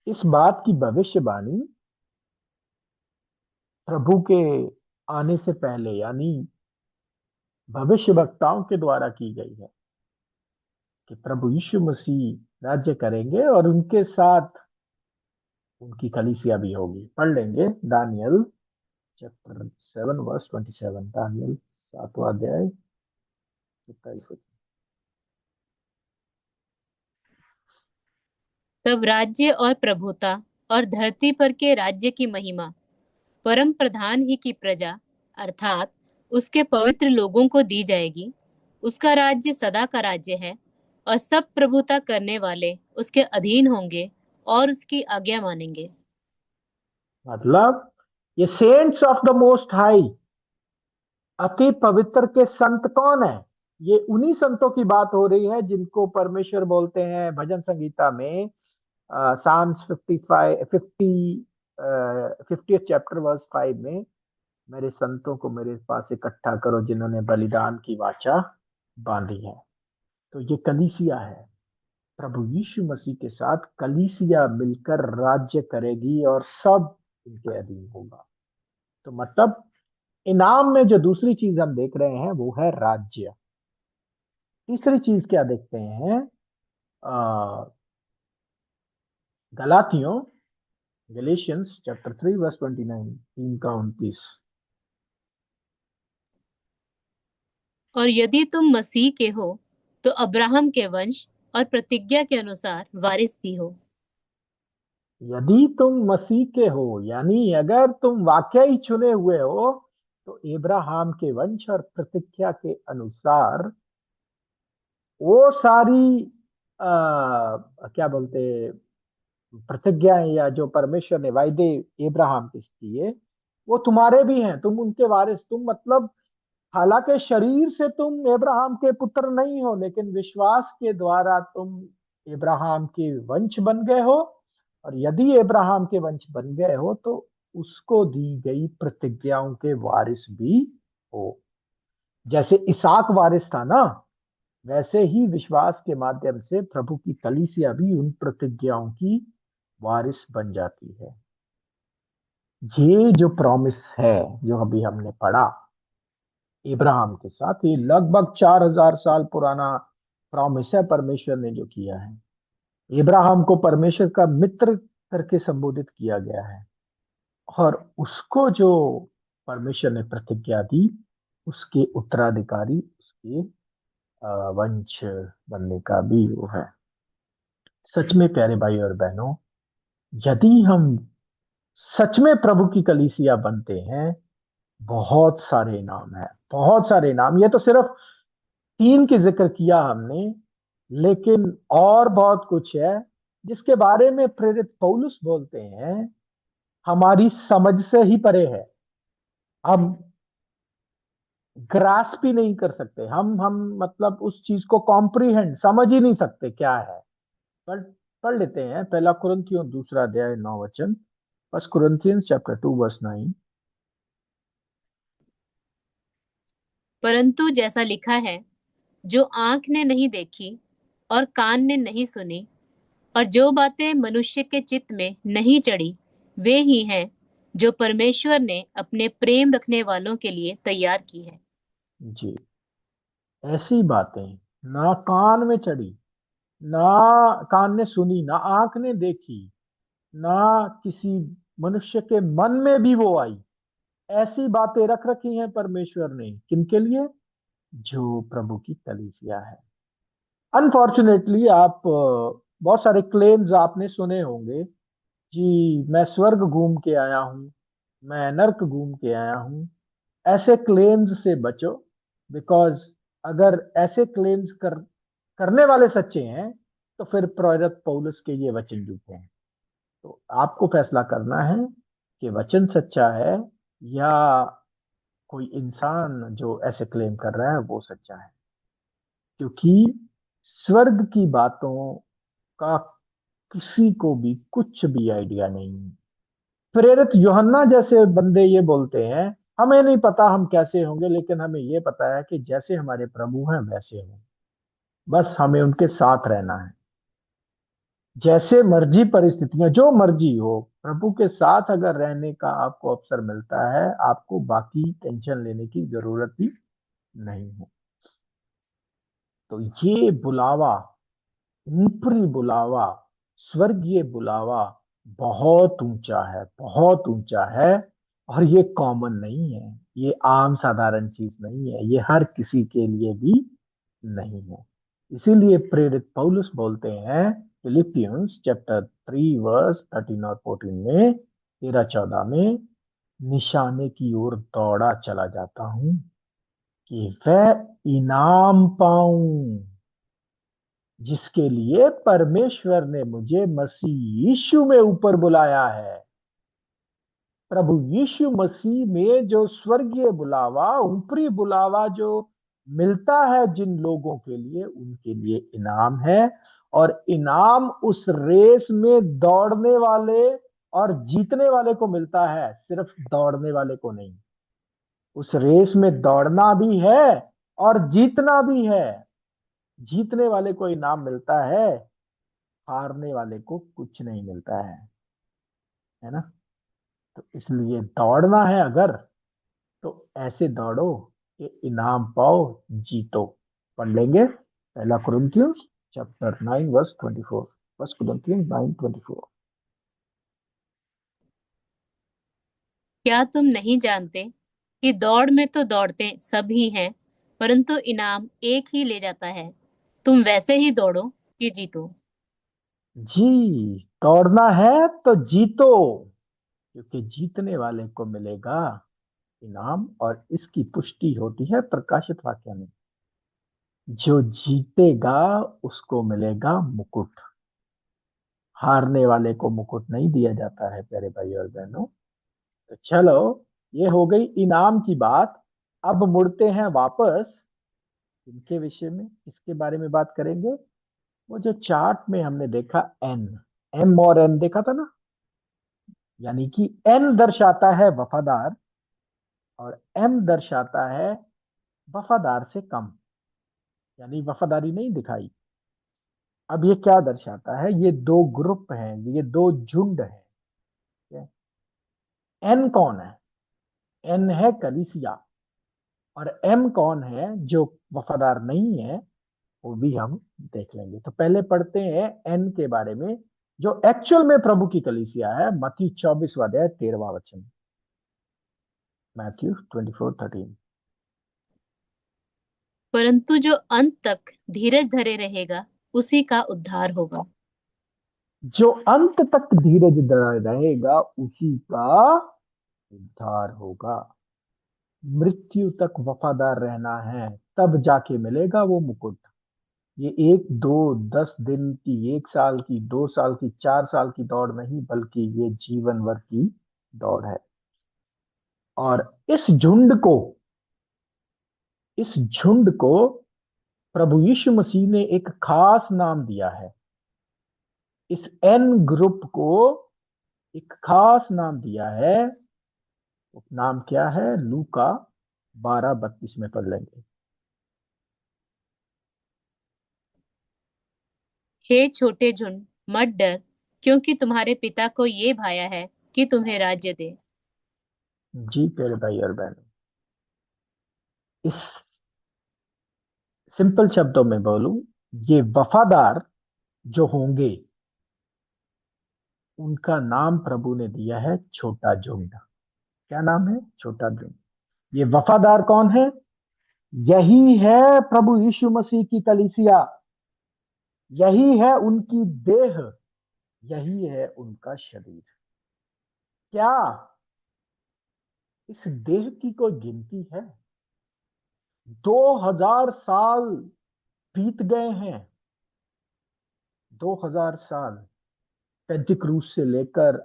इस बात की भविष्यवाणी प्रभु के आने से पहले, यानी भविष्य वक्ताओं के द्वारा की गई है, कि प्रभु यीशु मसीह राज्य करेंगे और उनके साथ उनकी कलीसिया भी होगी। पढ़ लेंगे दानियल चैप्टर 7 वर्स 27, दानियल 7वां अध्याय 27। तब राज्य और प्रभुता और धरती पर के राज्य की महिमा परम प्रधान ही की प्रजा अर्थात उसके पवित्र लोगों को दी जाएगी। उसका राज्य सदा का राज्य है और सब प्रभुता करने वाले उसके अधीन होंगे और उसकी आज्ञा मानेंगे। मतलब ये saints of the most high, अति पवित्र के संत कौन है? ये उन्हीं संतों की बात हो रही है जिनको परमेश्वर बोलते हैं भजन संगीता में, साम्स 50 चैप्टर वर्स 5 में, मेरे संतों को मेरे पास इकट्ठा करो जिन्होंने बलिदान की वाचा बांधी है। तो ये कलीसिया है, प्रभु यीशु मसीह के साथ कलीसिया मिलकर राज्य करेगी और सब इनके अधीन होगा। तो मतलब इनाम में जो दूसरी चीज हम देख रहे हैं वो है राज्य। तीसरी चीज क्या देखते हैं? गलातियों, गलेशियंस चैप्टर 3 वर्स 29, 3 का 29। और यदि तुम मसीह के हो तो अब्राहम के वंश और प्रतिज्ञा के अनुसार वारिस भी हो। यदि तुम मसीह के हो, यानी अगर तुम वाकई चुने हुए हो, तो इब्राहिम के वंश और प्रतिज्ञा के अनुसार वो सारी क्या बोलते, प्रतिज्ञाएं या जो परमेश्वर ने वायदे इब्राहिम के किए, वो तुम्हारे भी हैं, तुम उनके वारिस। तुम मतलब हालांकि शरीर से तुम इब्राहिम के पुत्र नहीं हो, लेकिन विश्वास के द्वारा तुम इब्राहिम के वंश बन गए हो। और यदि इब्राहिम के वंश बन गए हो तो उसको दी गई प्रतिज्ञाओं के वारिस भी हो। जैसे इसहाक वारिस था ना, वैसे ही विश्वास के माध्यम से प्रभु की कलीसिया भी उन प्रतिज्ञाओं की वारिस बन जाती है। ये जो प्रॉमिस है जो अभी हमने पढ़ा इब्राहिम के साथ, ये लगभग 4000 साल पुराना प्रॉमिस है परमेश्वर ने जो किया है। इब्राहिम को परमेश्वर का मित्र करके संबोधित किया गया है, और उसको जो परमेश्वर ने प्रतिज्ञा दी, उसके उत्तराधिकारी उसके वंश बनने का भी वो है। सच में प्यारे भाई और बहनों, यदि हम सच में प्रभु की कलीसिया बनते हैं, बहुत सारे इनाम है, बहुत सारे इनाम। ये तो सिर्फ 3 की जिक्र किया हमने, लेकिन और बहुत कुछ है जिसके बारे में प्रेरित पौलुस बोलते हैं हमारी समझ से ही परे है। हम ग्रास्प ही नहीं कर सकते, हम मतलब उस चीज को कॉम्प्रीहेंड समझ ही नहीं सकते क्या है। पर पढ़ लेते हैं पहला कुरिन्थियों 2 अध्याय 9 वचन। First Corinthians chapter 2 verse 9। परंतु जैसा लिखा है, जो आंख ने नहीं देखी और कान ने नहीं सुनी और जो बातें मनुष्य के चित्त में नहीं चढ़ी, वे ही हैं जो परमेश्वर ने अपने प्रेम रखने वालों के लिए तैयार की है। जी, ऐसी बातें ना कान में चढ़ी, ना कान ने सुनी, ना आंख ने देखी, ना किसी मनुष्य के मन में भी वो आई। ऐसी बातें रख रखी हैं परमेश्वर ने, किनके लिए? जो प्रभु की कलीसिया है। अनफॉर्चुनेटली आप बहुत सारे क्लेम्स आपने सुने होंगे कि मैं स्वर्ग घूम के आया हूं, मैं नर्क घूम के आया हूं। ऐसे क्लेम्स से बचो, बिकॉज अगर ऐसे क्लेम्स करने वाले सच्चे हैं तो फिर प्रेरित पौलुस के ये वचन झूठे हैं। तो आपको फैसला करना है कि वचन सच्चा है या कोई इंसान जो ऐसे क्लेम कर रहा है वो सच्चा है। क्योंकि स्वर्ग की बातों का किसी को भी कुछ भी आइडिया नहीं है। प्रेरित यूहन्ना जैसे बंदे ये बोलते हैं हमें नहीं पता हम कैसे होंगे, लेकिन हमें ये पता है कि जैसे हमारे प्रभु हैं वैसे हों, बस हमें उनके साथ रहना है। जैसे मर्जी परिस्थितियां जो मर्जी हो, प्रभु के साथ अगर रहने का आपको अवसर मिलता है, आपको बाकी टेंशन लेने की जरूरत ही नहीं है। तो ये बुलावा, ऊपरी बुलावा, स्वर्गीय बुलावा बहुत ऊंचा है, बहुत ऊंचा है। और ये कॉमन नहीं है, ये आम साधारण चीज नहीं है, ये हर किसी के लिए भी नहीं है। इसीलिए प्रेरित पौलुस बोलते हैं फिलिपियंस चैप्टर 3 वर्स 13 और 14 में, 13-14 में, निशाने की ओर दौड़ा चला जाता हूं कि वह इनाम पाऊं जिसके लिए परमेश्वर ने मुझे मसीह यीशु में ऊपर बुलाया है। प्रभु यीशु मसीह में जो स्वर्गीय बुलावा, ऊपरी बुलावा जो मिलता है जिन लोगों के लिए, उनके लिए इनाम है। और इनाम उस रेस में दौड़ने वाले और जीतने वाले को मिलता है, सिर्फ दौड़ने वाले को नहीं। उस रेस में दौड़ना भी है और जीतना भी है। जीतने वाले को इनाम मिलता है, हारने वाले को कुछ नहीं मिलता है ना। तो इसलिए दौड़ना है अगर, तो ऐसे दौड़ो कि इनाम पाओ, जीतो। पढ़ लेंगे पहला कुरिन्थियंस चैप्टर 9 वर्स 24। फर्स्ट कुरिन्थियंस 9:24। क्या तुम नहीं जानते कि दौड़ में तो दौड़ते सब ही हैं, परंतु इनाम एक ही ले जाता है। तुम वैसे ही दौड़ो कि जीतो। जी, दौड़ना है तो जीतो, क्योंकि जीतने वाले को मिलेगा इनाम। और इसकी पुष्टि होती है प्रकाशित वाक्य में। जो जीतेगा उसको मिलेगा मुकुट। हारने वाले को मुकुट नहीं दिया जाता है प्यारे भाई और बहनों। तो चलो, ये हो गई इनाम की बात। अब मुड़ते हैं वापस इनके विषय में, इसके बारे में बात करेंगे। वो जो चार्ट में हमने देखा एन, एम और एन देखा था ना, यानी कि एन दर्शाता है वफादार और एम दर्शाता है वफादार से कम, यानी वफादारी नहीं दिखाई। अब ये क्या दर्शाता है? ये दो ग्रुप हैं, ये दो झुंड हैं। एन कौन है? एन है कलीसिया। और एम कौन है जो वफादार नहीं है? वो भी हम देख लेंगे। तो पहले पढ़ते हैं एन के बारे में, जो एक्चुअल में प्रभु की कलीसिया है। मत्ती 24वां अध्याय 13वां वचन। मैथ्यू 24:13। परंतु जो अंत तक धीरज धरे रहेगा, उसी का उद्धार होगा। जो अंत तक धीरज धरा रहेगा उसी का उद्धार होगा। मृत्यु तक वफादार रहना है, तब जाके मिलेगा वो मुकुट। ये एक दो 10 दिन की, 1 साल की, 2 साल की, 4 साल की दौड़ नहीं, बल्कि ये जीवन भर की दौड़ है। और इस झुंड को प्रभु यीशु मसीह ने एक खास नाम दिया है। इस एन ग्रुप को एक खास नाम दिया है। वो नाम क्या है? लूका 12:32 में पढ़ लेंगे। हे छोटे झुंड, मत डर, क्योंकि तुम्हारे पिता को ये भाया है कि तुम्हें राज्य दे। जी प्यारे भाई और बहन, इस सिंपल शब्दों में बोलूं, ये वफादार जो होंगे उनका नाम प्रभु ने दिया है छोटा झुंड। क्या नाम है? छोटा झुंड। ये वफादार कौन है? यही है प्रभु यीशु मसीह की कलीसिया। यही है उनकी देह, यही है उनका शरीर। क्या इस देह की कोई गिनती है? 2000 साल बीत गए हैं। 2000 साल पेंटिक्रूस से लेकर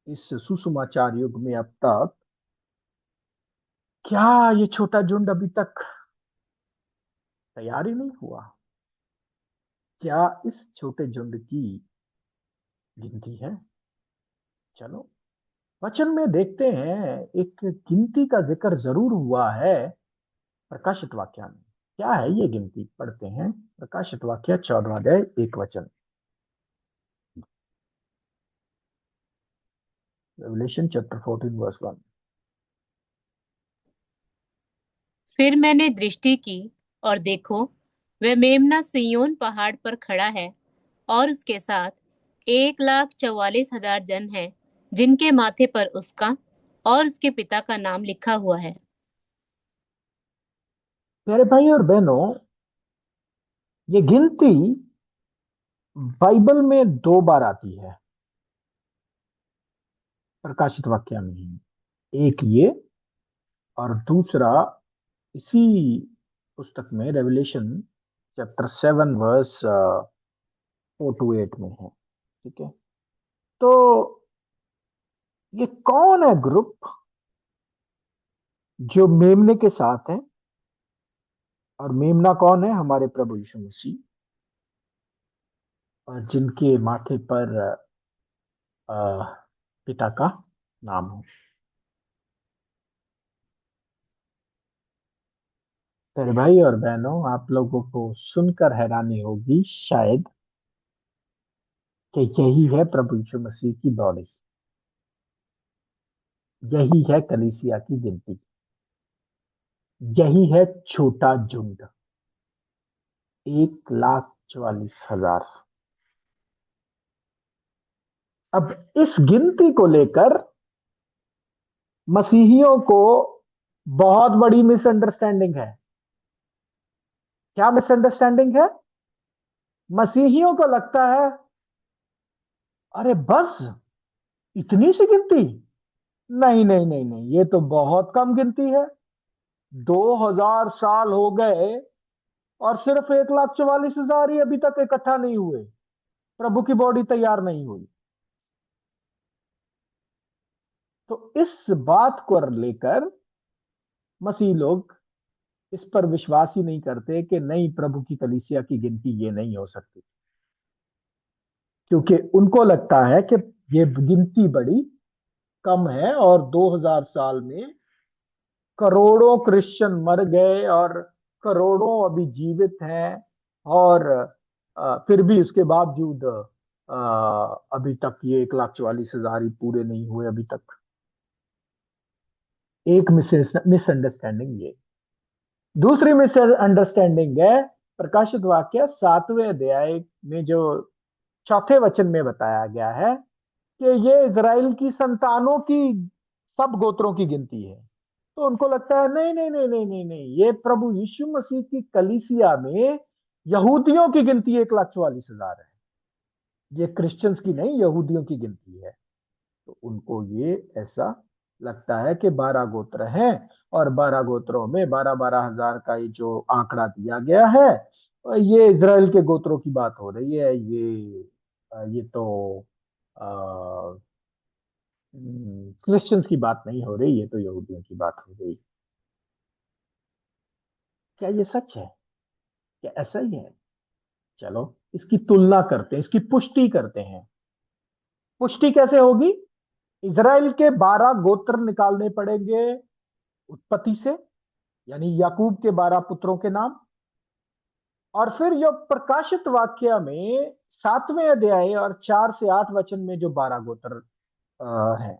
इस सुसमाचार युग में अब तक। क्या ये छोटा झुंड अभी तक तैयार ही नहीं हुआ? क्या इस छोटे झुंड की गिनती है? चलो, वचन में देखते हैं, एक गिनती का जिक्र जरूर हुआ है प्रकाशित वाक्य में। क्या है ये गिनती? पढ़ते हैं प्रकाशित वाक्य 14वां अध्याय 1 वचन। Revelation chapter 14 verse 1। फिर मैंने दृष्टि की, और देखो, वह मेम्ना सिय्योन पहाड़ पर खड़ा है, और उसके साथ 1,44,000 जन हैं, जिनके माथे पर उसका और उसके पिता का नाम लिखा हुआ है। प्यारे भाई और बहनों, ये गिनती बाइबल में 2 बार आती है प्रकाशित वाक्य में ही। एक ये, और दूसरा इसी पुस्तक में रेवलेशन चैप्टर 7 वर्स 4 to 8 में है। ठीक है। तो ये कौन है ग्रुप जो मेमने के साथ है? और मेमना कौन है? हमारे प्रभु यीशु मसीह, और जिनके माथे पर अ, पिता का नाम है। मेरे भाई और बहनों, आप लोगों को सुनकर हैरानी होगी शायद कि यही है प्रभु यीशु मसीह की बॉडी, यही है कलीसिया की गिनती, यही है छोटा झुंड, 1,44,000। अब इस गिनती को लेकर मसीहियों को बहुत बड़ी मिसअंडरस्टैंडिंग है। क्या मिसअंडरस्टैंडिंग है? मसीहियों को लगता है अरे बस इतनी सी गिनती, नहीं नहीं नहीं नहीं, ये तो बहुत कम गिनती है। 2,000 साल हो गए और सिर्फ 1,44,000 ही अभी तक इकट्ठा नहीं हुए, प्रभु की बॉडी तैयार नहीं हुई। तो इस बात को लेकर मसीह लोग इस पर विश्वास ही नहीं करते कि नहीं, प्रभु की कलीसिया की गिनती ये नहीं हो सकती, क्योंकि उनको लगता है कि ये गिनती बड़ी कम है और 2,000 साल में करोड़ों क्रिश्चियन मर गए और करोड़ों अभी जीवित हैं, और फिर भी उसके बावजूद अभी तक ये 1,44,000 ही पूरे नहीं हुए अभी तक। एक मिसअंडरस्टैंडिंग ये। दूसरी मिसअंडरस्टैंडिंग है प्रकाशित वाक्य 7वें अध्याय में जो चौथे वचन में बताया गया है कि ये इजराइल की संतानों की सब गोत्रों की गिनती है। तो उनको लगता है नहीं नहीं नहीं नहीं नहीं नहीं, ये प्रभु यीशु मसीह की कलीसिया में यहूदियों की गिनती 1,44,000 है, ये क्रिश्चियंस की नहीं, यहूदियों की गिनती है। तो उनको ये ऐसा लगता है कि 12 गोत्र हैं, और 12 गोत्रों में 12,000 का ये जो आंकड़ा दिया गया है, और ये इजराइल के गोत्रों की बात हो रही है। ये तो क्रिश्चियंस की बात नहीं हो रही, ये तो यहूदियों की बात हो रही। क्या ये सच है? क्या ऐसा ही है? चलो इसकी तुलना करते हैं, इसकी पुष्टि करते हैं। पुष्टि कैसे होगी? इजराइल के 12 गोत्र निकालने पड़ेंगे उत्पत्ति से, यानी याकूब के 12 पुत्रों के नाम, और फिर जो प्रकाशित वाक्य में 7वें अध्याय और 4 से 8 वचन में जो 12 गोत्र हैं,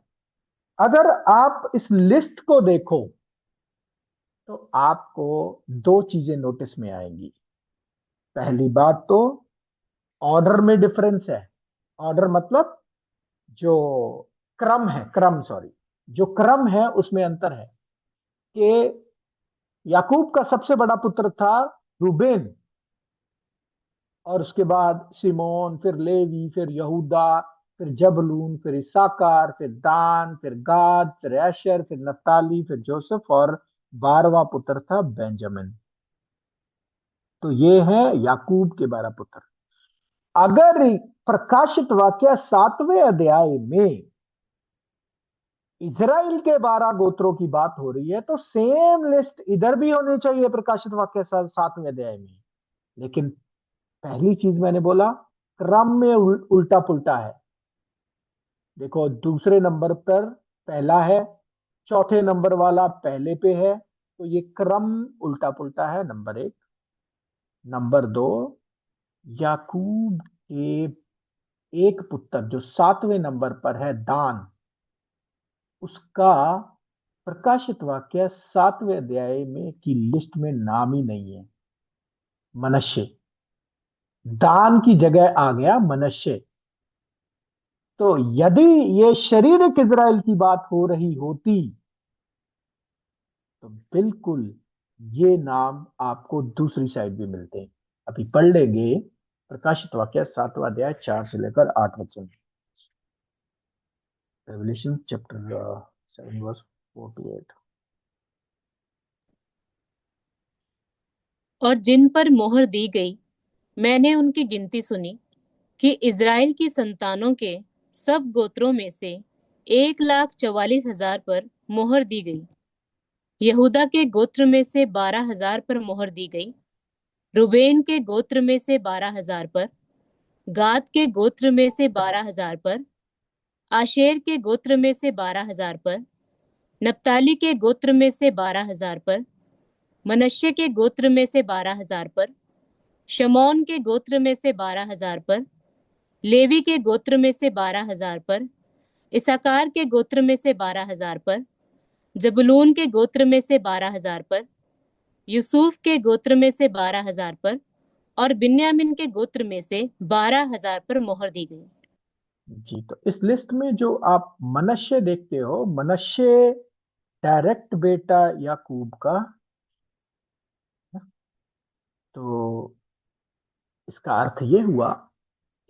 अगर आप इस लिस्ट को देखो तो आपको दो चीजें नोटिस में आएंगी। पहली बात तो ऑर्डर में डिफरेंस है। ऑर्डर मतलब जो क्रम है, क्रम सॉरी, जो क्रम है उसमें अंतर है कि याकूब का सबसे बड़ा पुत्र था रूबेन, और उसके बाद सिमोन, फिर लेवी, फिर यहूदा, फिर जबलून, फिर इसाकार, फिर दान, फिर गाद, फिर एशर, फिर नफ्ताली, फिर जोसेफ, और 12वां पुत्र था बेंजामिन। तो ये है याकूब के 12 पुत्र। अगर प्रकाशित वाक्य 7वें अध्याय में इजराइल के 12 गोत्रों की बात हो रही है तो सेम लिस्ट इधर भी होनी चाहिए प्रकाशित वाक्य 7वें अध्याय में। लेकिन पहली चीज मैंने बोला, क्रम में उल्टा पुल्टा है। देखो, दूसरे नंबर पर पहला है, चौथे नंबर वाला पहले पे है, तो ये क्रम उल्टा पुल्टा है, नंबर एक। नंबर दो, याकूब के एक पुत्र जो 7वें नंबर पर है, दान, उसका प्रकाशित वाक्य 7वें अध्याय में की लिस्ट में नाम ही नहीं है। मनश्शे, दान की जगह आ गया मनश्शे। तो यदि ये शारीरिक इजराइल की बात हो रही होती तो बिल्कुल ये नाम आपको दूसरी साइड भी मिलते हैं। अभी पढ़ लेंगे प्रकाशित वाक्य 7वां अध्याय 4 से लेकर 8 वचन। Revelation chapter 7 verse 4 to 8। और जिन पर मोहर दी गई, मैंने उनकी गिनती सुनी कि इज़राइल की संतानों के सब गोत्रों में से 1,44,000 पर मोहर दी गई। यहूदा के गोत्र में से 12,000 पर मोहर दी गई। रुबेन के गोत्र में से 12,000 पर, गाद के गोत्र में से 12,000 पर, आशेर के गोत्र में से 12,000 पर, नप्ताली के गोत्र में से 12,000 पर, मनश्शे के गोत्र में से 12,000 पर, शमौन के गोत्र में से 12,000 पर, लेवी के गोत्र में से 12,000 पर, इसाकार के गोत्र में से 12,000 पर, जबूलून के गोत्र में से 12,000 पर, यूसुफ के गोत्र में से 12,000 पर और बिन्यामीन के गोत्र में से 12,000 पर मोहर दी गई। जी, तो इस लिस्ट में जो आप मनश्शे देखते हो, मनश्शे डायरेक्ट बेटा याकूब का, तो इसका अर्थ ये हुआ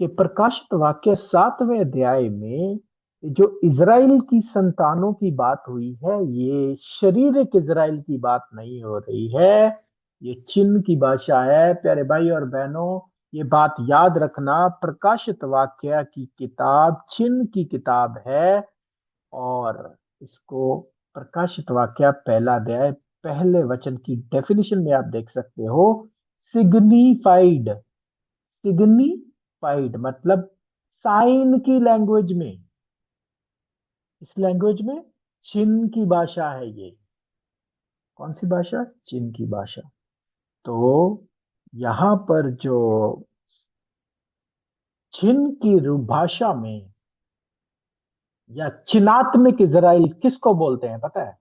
कि प्रकाशित वाक्य 7वें अध्याय में जो इज़राइल की संतानों की बात हुई है, ये शारीरिक इज़राइल की बात नहीं हो रही है, ये चिन्ह की भाषा है। प्यारे भाई और बहनों, ये बात याद रखना, प्रकाशित वाक्य की किताब चिन्ह की किताब है। और इसको प्रकाशित वाक्य पहला अध्याय पहले वचन की डेफिनेशन में आप देख सकते हो, सिग्निफाइड। सिग्निफाइड मतलब साइन की लैंग्वेज में, इस लैंग्वेज में चिन्ह की भाषा है ये। कौन सी भाषा? चिन्ह की भाषा। तो यहां पर जो चिन्ह की भाषा में या चिन्हात्मक इजराइल किसको बोलते हैं पता है?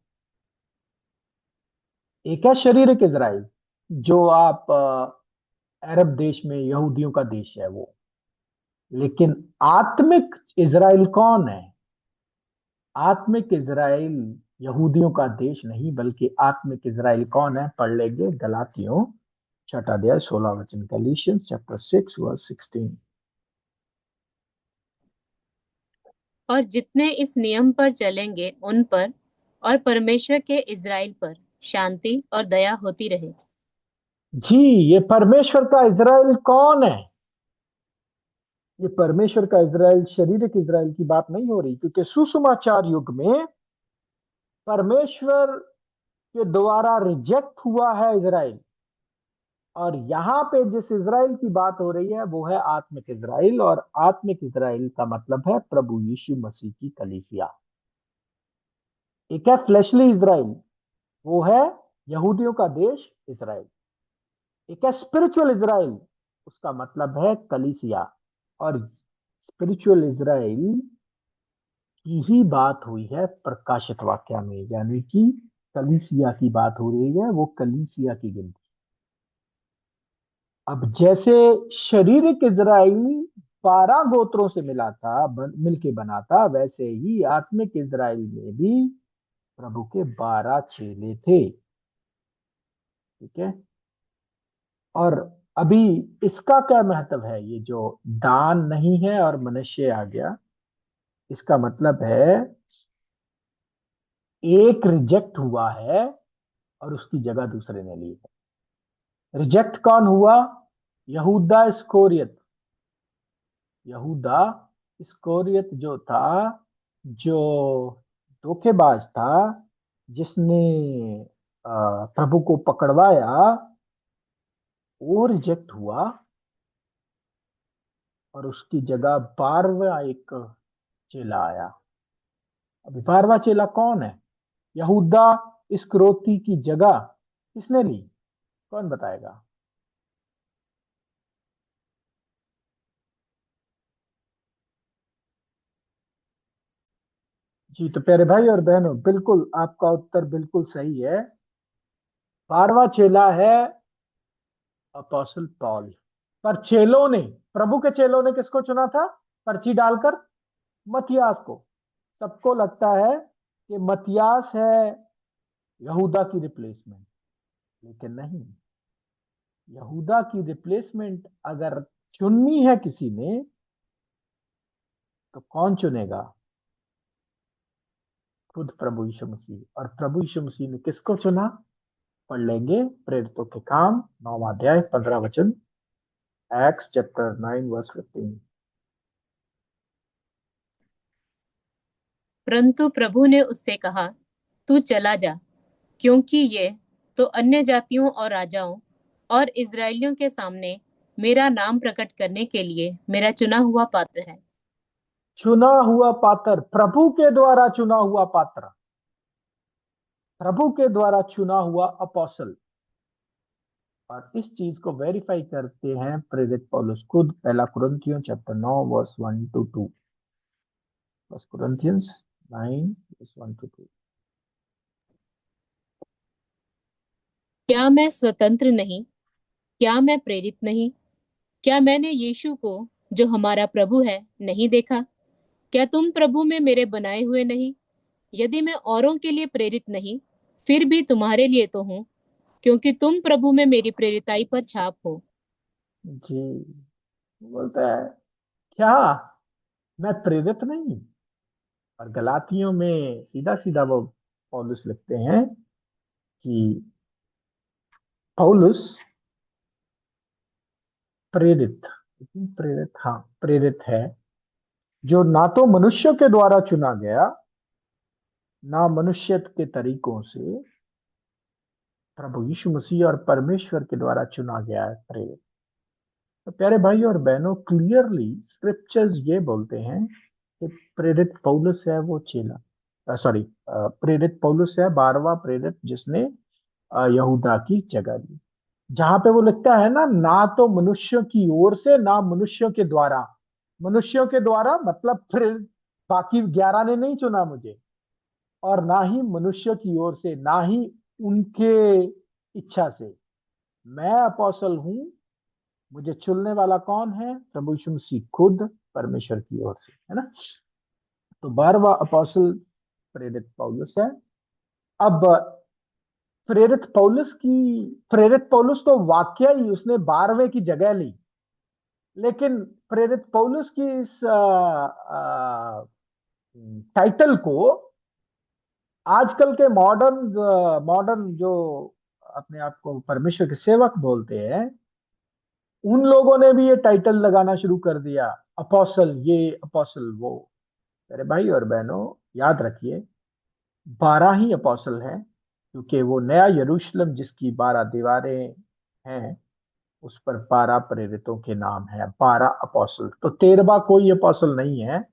एक है शारीरिक इजराइल, जो आप अरब देश में यहूदियों का देश है वो। लेकिन आत्मिक इजराइल कौन है? आत्मिक इजराइल यहूदियों का देश नहीं, बल्कि आत्मिक इजराइल कौन है? पढ़ लेंगे गलातियों छठा अध्याय 16 वचन, गैलेशियंस चैप्टर 6 वर्स 16। और जितने इस नियम पर चलेंगे उन पर और परमेश्वर के इज़राइल पर शांति और दया होती रहे। जी, ये परमेश्वर का इजराइल कौन है? ये परमेश्वर का इजराइल शारीरिक इजराइल की बात नहीं हो रही, क्योंकि सुसमाचार युग में परमेश्वर के द्वारा रिजेक्ट हुआ है इजराइल। और यहां पे जिस इजराइल की बात हो रही है वो है आत्मिक इजराइल, और आत्मिक इजराइल का मतलब है प्रभु यीशु मसीह की कलीसिया। एक है फ्लैशली इजराइल, वो है यहूदियों का देश इजराइल। एक है स्पिरिचुअल इजराइल, उसका मतलब है कलीसिया। और स्पिरिचुअल इजराइल की ही बात हुई है प्रकाशित वाक्य में, यानी कि कलीसिया की बात हो रही है, वो कलीसिया की गिनती। अब जैसे शारीरिक इजराइल 12 गोत्रों से मिला था, मिलके बना था, वैसे ही आत्मिक इजराइल में भी प्रभु के 12 चेले थे। ठीक है। और अभी इसका क्या महत्व है? ये जो दान नहीं है और मनुष्य आ गया, इसका मतलब है एक रिजेक्ट हुआ है और उसकी जगह दूसरे ने ली है। रिजेक्ट कौन हुआ? यहूदा इस्करियोत। यहूदा इस्करियोत जो था, जो धोखेबाज था, जिसने प्रभु को पकड़वाया, वो रिजेक्ट हुआ और उसकी जगह 12वां एक चेला आया। अभी 12वां चेला कौन है? यहूदा इस्करियोती की जगह किसने ली? कौन बताएगा? जी, तो प्यारे भाई और बहनों, बिल्कुल आपका उत्तर बिल्कुल सही है। 12वां चेला है अपोस्टल पॉल। पर चेलों ने, प्रभु के चेलों ने किसको चुना था? पर्ची डालकर मतियास को। सबको लगता है कि मतियास है यहूदा की रिप्लेसमेंट, लेकिन नहीं। यहूदा की रिप्लेसमेंट अगर चुननी है किसी ने, तो कौन चुनेगा? खुद प्रभु यीशु मसीह। और प्रभु यीशु मसीह ने किसको चुना? पढ़ लेंगे प्रेरितों के काम 9वां अध्याय 15 वचन, एक्स चैप्टर 9 वर्स 15। परंतु प्रभु ने उससे कहा, तू चला जा, क्योंकि ये तो अन्य जातियों और राजाओं और इजरायलियों के सामने मेरा नाम प्रकट करने के लिए मेरा चुना हुआ पात्र है। चुना हुआ पात्र, प्रभु के द्वारा चुना हुआ पात्र, प्रभु के द्वारा चुना हुआ अपोस्टल। और इस चीज को वेरीफाई करते हैं प्रेरित पौलुस खुद, पहला कुरिन्थियों chapter 9 verse 1 to 2। First Corinthians 9 verse 1 to 2। क्या मैं स्वतंत्र नहीं? क्या मैं प्रेरित नहीं? क्या मैंने यीशु को, जो हमारा प्रभु है, नहीं देखा? क्या तुम प्रभु में मेरे बनाए हुए नहीं? यदि मैं औरों के लिए प्रेरित नहीं, फिर भी तुम्हारे लिए तो हूं, क्योंकि तुम प्रभु में मेरी प्रेरिताई पर छाप हो। जी, बोलता है क्या मैं प्रेरित नहीं? और गलातियों में सीधा सीधा वो पौलुस लिखते हैं कि पौलुस प्रेरित, प्रेरित, हाँ प्रेरित है, जो ना तो मनुष्य के द्वारा चुना गया, ना मनुष्य के तरीकों से, प्रभु यीशु मसीह और परमेश्वर के द्वारा चुना गया है प्रेरित। तो प्यारे भाई और बहनों, क्लियरली स्क्रिप्चर्स ये बोलते हैं कि प्रेरित पौलुस है वो चेला, सॉरी, प्रेरित पौलुस है 12वां प्रेरित जिसने यहूदा की जगह ली। जहां पे वो लिखता है ना, ना तो मनुष्यों की ओर से ना मनुष्यों के द्वारा। मनुष्यों के द्वारा मतलब फिर बाकी 11 ने नहीं चुना मुझे, और ना ही मनुष्य की ओर से, ना ही उनके इच्छा से। मैं अपोस्तल हूं, मुझे चुनने वाला कौन है? प्रभु यीशु मसीह खुद, परमेश्वर की ओर से, है ना। तो 12वां अपोस्तल प्रेरित पौलुस है। अब प्रेरित पौलुस तो वाकया ही उसने 12वें की जगह ली, लेकिन प्रेरित पौलुस की इस टाइटल को आजकल के मॉडर्न जो अपने आप को परमेश्वर के सेवक बोलते हैं, उन लोगों ने भी ये टाइटल लगाना शुरू कर दिया, अपोस्टल ये अपोस्टल वो। मेरे भाई और बहनों, याद रखिए 12 ही अपोस्टल हैं, क्योंकि वो नया यरूशलेम जिसकी 12 दीवारें हैं, उस पर 12 प्रेरितों के नाम है, 12 अपोस्टल। तो 13वां कोई अपोस्टल नहीं है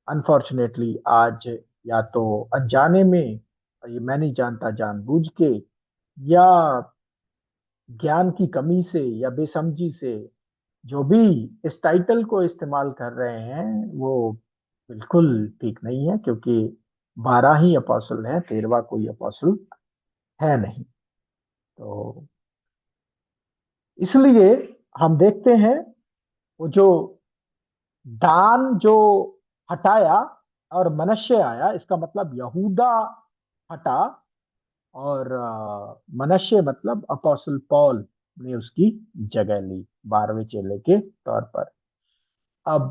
अनफॉर्चुनेटली आज, या तो अनजाने में, और ये मैं नहीं जानता जानबूझ के, या ज्ञान की कमी से या बेसमझी से, जो भी इस टाइटल को इस्तेमाल कर रहे हैं वो बिल्कुल ठीक नहीं है, क्योंकि 12 ही अपोस्टल हैं, 13वां कोई अपोस्टल है नहीं। तो इसलिए हम देखते हैं वो जो दान जो हटाया और मनश्शे आया, इसका मतलब यहूदा हटा, और मनश्शे मतलब अपोस्टल पॉल ने उसकी जगह ली 12वें चेले के तौर पर। अब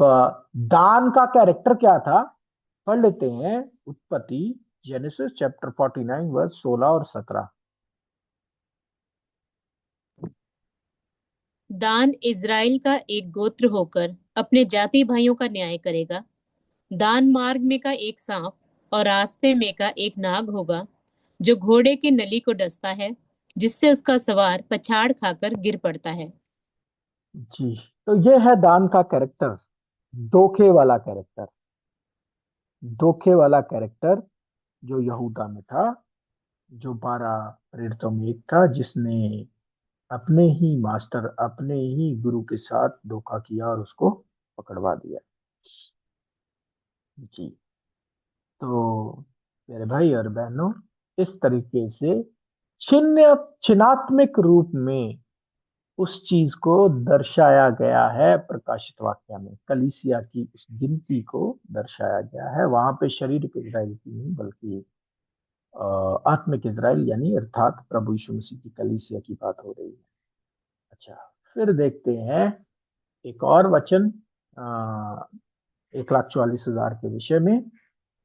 दान का कैरेक्टर क्या था, पढ़ लेते हैं उत्पत्ति, जेनेसिस चैप्टर 49 वर्स 16 और 17। दान इज़राइल का एक गोत्र होकर अपने जाति भाइयों का न्याय करेगा। दान मार्ग में का एक सांप और रास्ते में का एक नाग होगा, जो घोड़े की नली को डसता है, जिससे उसका सवार पछाड़ खाकर गिर पड़ता है। जी, तो ये है दान का कैरेक्टर, धोखे वाला कैरेक्टर, धोखे वाला कैरेक्टर जो यहूदा में था, जो 12 प्रेरितों में एक था, जिसने अपने ही मास्टर, अपने ही गुरु के साथ धोखा किया और उसको पकड़वा दिया। जी, तो मेरे भाई और बहनों, इस तरीके से चिन्हात्मक रूप में उस चीज को दर्शाया गया है प्रकाशित वाक्य में, कलीसिया की इस गिनती को दर्शाया गया है। वहां पे शारीरिक इजराइल की नहीं, बल्कि आत्मिक इजराइल, यानी अर्थात प्रभु यीशु मसीह की कलीसिया की बात हो रही है। अच्छा, फिर देखते हैं एक और वचन, 1,44,000 के विषय में,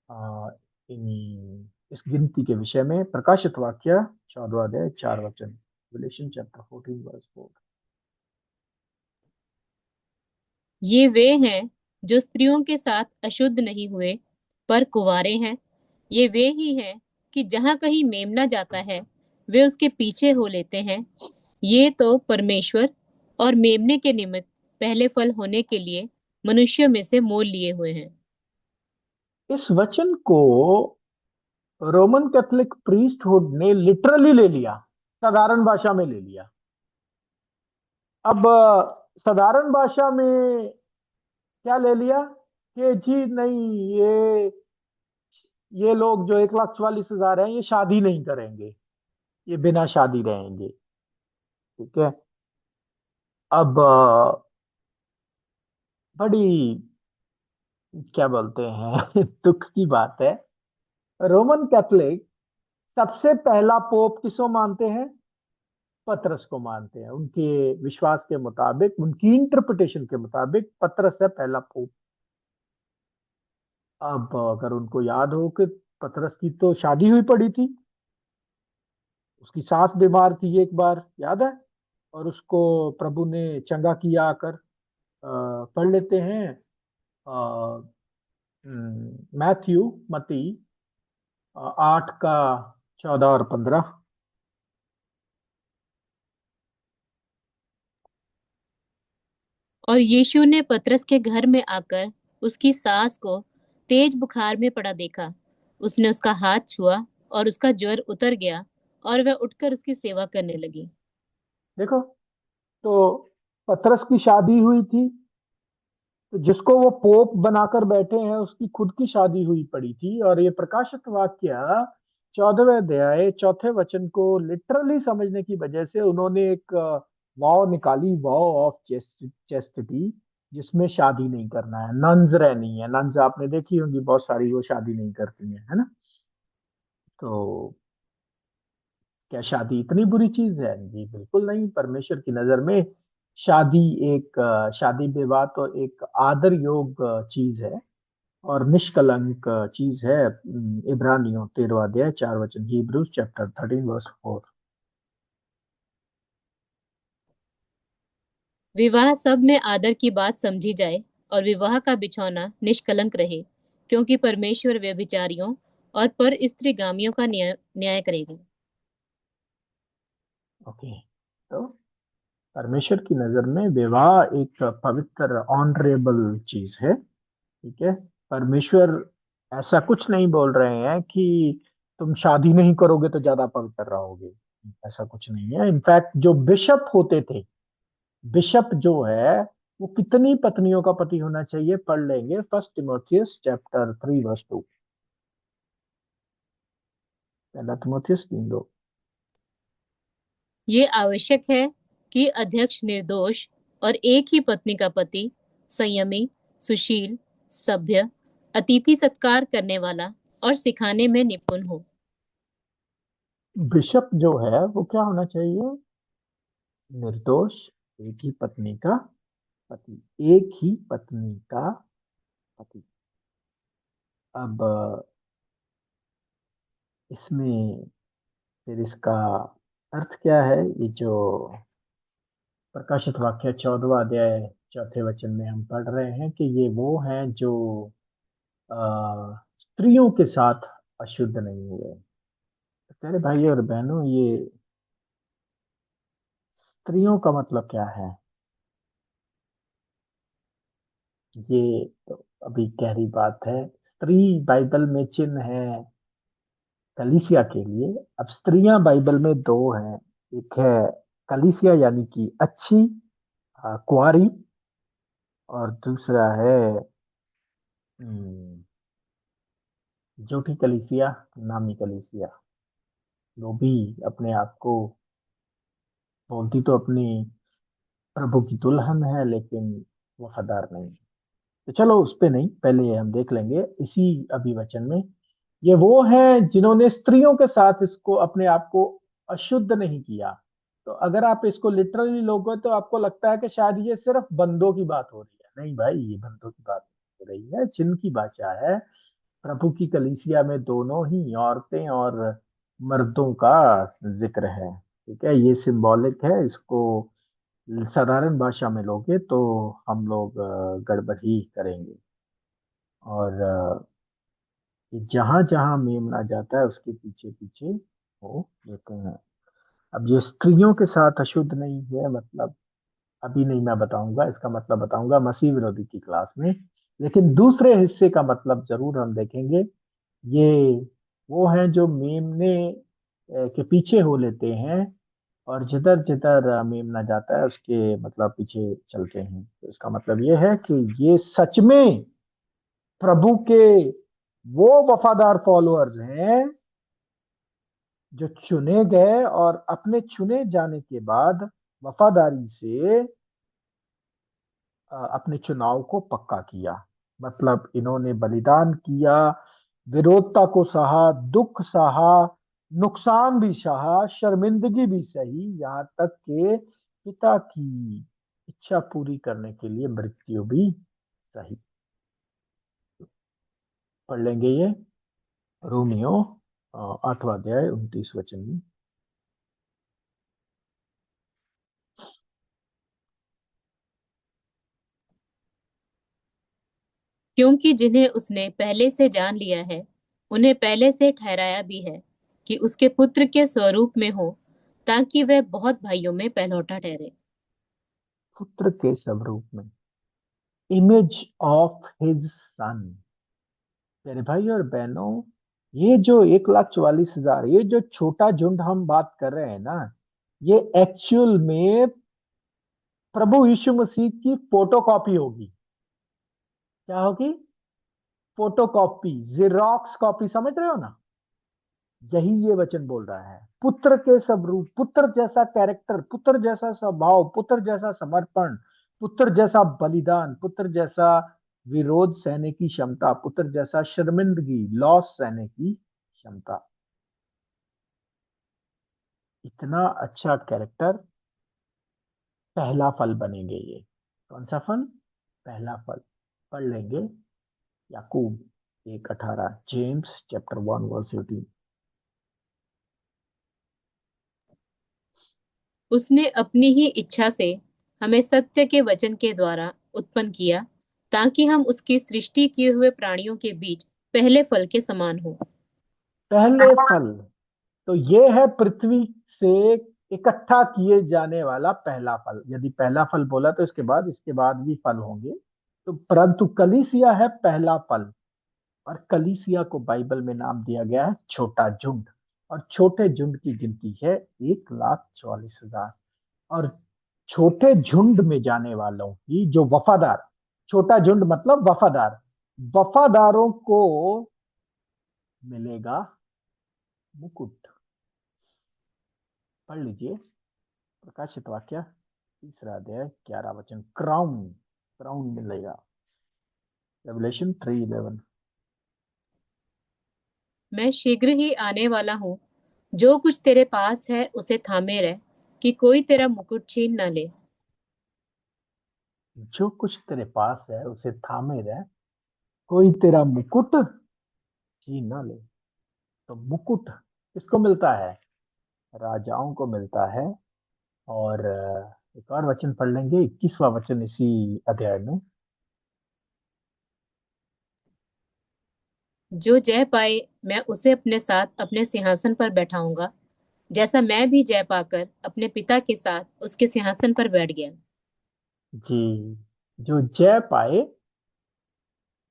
आ, इस गिनती के विषय में, प्रकाशित वाक्य 14वां अध्याय 4 वचन, रिलेशन चैप्टर 14 वर्स 4। ये वे हैं जो स्त्रियों के साथ अशुद्ध नहीं हुए, पर कुंवारे हैं। ये वे ही हैं कि जहां कहीं मेमना जाता है वे उसके पीछे हो लेते हैं। ये तो परमेश्वर और मेमने के निमित्त पहले फल होने के लिए मनुष्यों में से मोल लिए हुए हैं। इस वचन को रोमन कैथोलिक प्रीस्टहुड ने लिटरली ले लिया, साधारण भाषा में ले लिया। अब साधारण भाषा में क्या ले लिया कि जी नहीं, ये लोग जो 1,44,000 हैं ये शादी नहीं करेंगे, ये बिना शादी रहेंगे। ठीक है। अब बड़ी क्या बोलते हैं दुख की बात है, रोमन कैथोलिक सबसे पहला पोप किसको मानते हैं? पतरस को मानते हैं। उनके विश्वास के मुताबिक, उनकी इंटरप्रिटेशन के मुताबिक पतरस है पहला पोप। अब अगर उनको याद हो कि पतरस की तो शादी हुई पड़ी थी, उसकी सास बीमार थी एक बार, याद है, और उसको प्रभु ने चंगा किया आकर। पढ़ लेते हैं मैथ्यू मती 8 का 14 और 15। और यीशु ने पतरस के घर में आकर उसकी सास को तेज बुखार में पड़ा देखा। उसने उसका हाथ छुआ और उसका ज्वर उतर गया और वह उठकर उसकी सेवा करने लगी। देखो, तो पतरस की शादी हुई थी, तो जिसको वो पोप बनाकर बैठे हैं उसकी खुद की शादी हुई पड़ी थी। और ये प्रकाशित वाक्य 14वें अध्याय 4 वचन को लिटरली समझने की वजह से उन्होंने एक वॉव निकाली, वॉव ऑफ चेस्टिटी, जिसमें शादी नहीं करना है, नन्स रहनी है। नन्स आपने देखी होंगी बहुत सारी, वो शादी नहीं करती है ना। तो क्या शादी इतनी बुरी चीज है? जी बिल्कुल नहीं। परमेश्वर की नजर में शादी एक शादी विवाह तो एक आदर योग चीज है और निष्कलंक चीज है। इब्रानियों 13वां अध्याय 4 वचन, हिब्रूज चैप्टर 13 वर्स 4। विवाह सब में आदर की बात समझी जाए और विवाह का बिछौना निष्कलंक रहे, क्योंकि परमेश्वर व्यभिचारियों और पर स्त्रीगामियों का न्याय करेगा। ओके, तो परमेश्वर की नजर में विवाह एक पवित्र ऑनरेबल चीज है। ठीक है। परमेश्वर ऐसा कुछ नहीं बोल रहे हैं कि तुम शादी नहीं करोगे तो ज्यादा पवित्र रहोगे। ऐसा कुछ नहीं है। इनफैक्ट जो बिशप होते थे, बिशप जो है वो कितनी पत्नियों का पति होना चाहिए, पढ़ लेंगे, 1 तिमोथियस चैप्टर 3 वर्स 2। पहला तिमोथियस 3:2। ये आवश्यक है कि अध्यक्ष निर्दोष और एक ही पत्नी का पति, संयमी, सुशील, सभ्य, अतिथि सत्कार करने वाला और सिखाने में निपुण हो। बिशप जो है वो क्या होना चाहिए? निर्दोष, एक ही पत्नी का पति, एक ही पत्नी का पति। अब इसमें फिर इसका अर्थ क्या है? ये जो प्रकाशित वाक्य 14वां अध्याय 4 वचन में हम पढ़ रहे हैं कि ये वो हैं जो स्त्रियों के साथ अशुद्ध नहीं हुए। तो प्यारे भाइयों और बहनों, ये स्त्रियों का मतलब क्या है? ये तो अभी गहरी बात है। स्त्री बाइबल में चिन्ह है कलीसिया के लिए। अब स्त्रियां बाइबल में दो हैं। एक है कलीसिया यानी कि अच्छी, कुंवारी, और दूसरा है हम्म, झूठी कलीसिया, नामी कलीसिया। वो भी अपने आप को बोलती तो अपनी प्रभु की दुल्हन है, लेकिन वफादार नहीं। तो चलो उस पे नहीं, पहले हम देख लेंगे इसी अभिवचन में। ये वो हैं जिन्होंने स्त्रियों के साथ इसको अपने आप को अशुद्ध नहीं किया। तो अगर आप इसको लिटरली लोगे तो आपको लगता है कि शायद ये सिर्फ बंदों की बात हो रही है। नहीं भाई, ये बंदों की बात हो रही है, चिन्ह की भाषा है। प्रभु की कलीसिया में दोनों ही औरतें और मर्दों का जिक्र है। ठीक है, ये सिंबॉलिक है। इसको साधारण भाषा में लोगे तो हम लोग गड़बड़ ही करेंगे। और कि जहां जहां मेमना जाता है उसके पीछे पीछे वो लेते हैं। अब जो स्त्रियों के साथ अशुद्ध नहीं है, मतलब अभी नहीं, मैं बताऊंगा, इसका मतलब बताऊंगा मसीह विरोधी की क्लास में। लेकिन दूसरे हिस्से का मतलब जरूर हम देखेंगे। ये वो हैं जो मेमने के पीछे हो लेते हैं, और जिधर जिधर मेमना जाता है उसके मतलब पीछे चलते हैं। तो इसका मतलब ये है कि ये सच में प्रभु के वो वफादार फॉलोअर्स हैं जो चुने गए, और अपने चुने जाने के बाद वफादारी से अपने चुनाव को पक्का किया। मतलब इन्होंने बलिदान किया, विरोधता को सहा, दुख सहा, नुकसान भी सहा, शर्मिंदगी भी सही, यहाँ तक के पिता की इच्छा पूरी करने के लिए मृत्यु भी सही। पढ़ लेंगे ये रोमियो 8वां अध्याय 29 वचन में। क्योंकि जिन्हें उसने पहले से जान लिया है, उन्हें पहले से ठहराया भी है कि उसके पुत्र के स्वरूप में हो, ताकि वह बहुत भाइयों में पहलौठा ठहरे। पुत्र के स्वरूप में, इमेज ऑफ हिज सन। मेरे भाई और बहनों, ये जो 1,44,000, ये जो छोटा झुंड हम बात कर रहे हैं ना, ये एक्चुअल में प्रभु यीशु मसीह की फोटोकॉपी होगी। क्या होगी? फोटोकॉपी, जेरोक्स कॉपी, समझ रहे हो ना? यही ये वचन बोल रहा है। पुत्र के स्वरूप, पुत्र जैसा कैरेक्टर, पुत्र जैसा स्वभाव, पुत्र जैसा समर्पण, पुत्र जैसा बलिदान, पुत्र जैसा विरोध सहने की क्षमता, पुत्र जैसा शर्मिंदगी, लॉस सहने की क्षमता। इतना अच्छा कैरेक्टर, पहला फल बनेंगे ये। कौन सा फल? पहला फल। पढ़ लेंगे याकूब 1:18, जेम्स चैप्टर 1 वर्स 18। उसने अपनी ही इच्छा से हमें सत्य के वचन के द्वारा उत्पन्न किया, ताकि हम उसकी सृष्टि किए हुए प्राणियों के बीच पहले फल के समान हो। पहले फल, तो ये है पृथ्वी से इकट्ठा किए जाने वाला पहला फल। यदि पहला फल बोला तो इसके बाद भी फल होंगे। तो परंतु कलीसिया है पहला फल, और कलीसिया को बाइबल में नाम दिया गया है छोटा झुंड। और छोटे झुंड की गिनती है 1,44,000। और छोटे झुंड में जाने वालों की जो वफादार, छोटा झुंड मतलब वफादार, वफादारों को मिलेगा मुकुट। पढ़ लीजिए प्रकाशित वाक्य 3 अध्याय 11 वचन। क्राउन, क्राउन मिलेगा। रेवलेशन 3:11। मैं शीघ्र ही आने वाला हूँ। जो कुछ तेरे पास है उसे थामे रह, कि कोई तेरा मुकुट छीन न ले। जो कुछ तेरे पास है उसे थामे रह, कोई तेरा मुकुट छीन ना ले। तो मुकुट किसको मिलता है? राजाओं को मिलता है। और एक और वचन पढ़ लेंगे, 21वां वचन इसी अध्याय में। जो जय पाए, मैं उसे अपने साथ अपने सिंहासन पर बैठाऊंगा, जैसा मैं भी जय पाकर अपने पिता के साथ उसके सिंहासन पर बैठ गया। जी, जो जय पाए,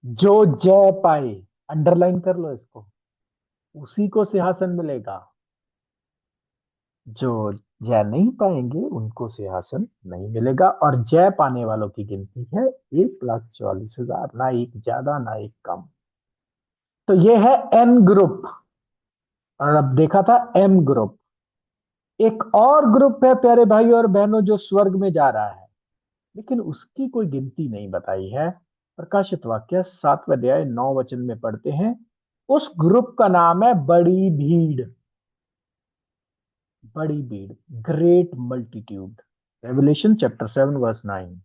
जो जय पाए, अंडरलाइन कर लो इसको, उसी को सिंहासन मिलेगा। जो जय नहीं पाएंगे उनको सिंहासन नहीं मिलेगा। और जय पाने वालों की गिनती है 1,44,000, ना एक ज्यादा ना एक कम। तो ये है एन ग्रुप। और अब देखा था एम ग्रुप। एक और ग्रुप है प्यारे भाई और बहनों जो स्वर्ग में जा रहा है, लेकिन उसकी कोई गिनती नहीं बताई है। प्रकाशित वाक्य 7वें अध्याय 9 वचन में पढ़ते हैं। उस ग्रुप का नाम है बड़ी भीड़। बड़ी भीड़, great multitude. Revelation chapter 7 verse 9।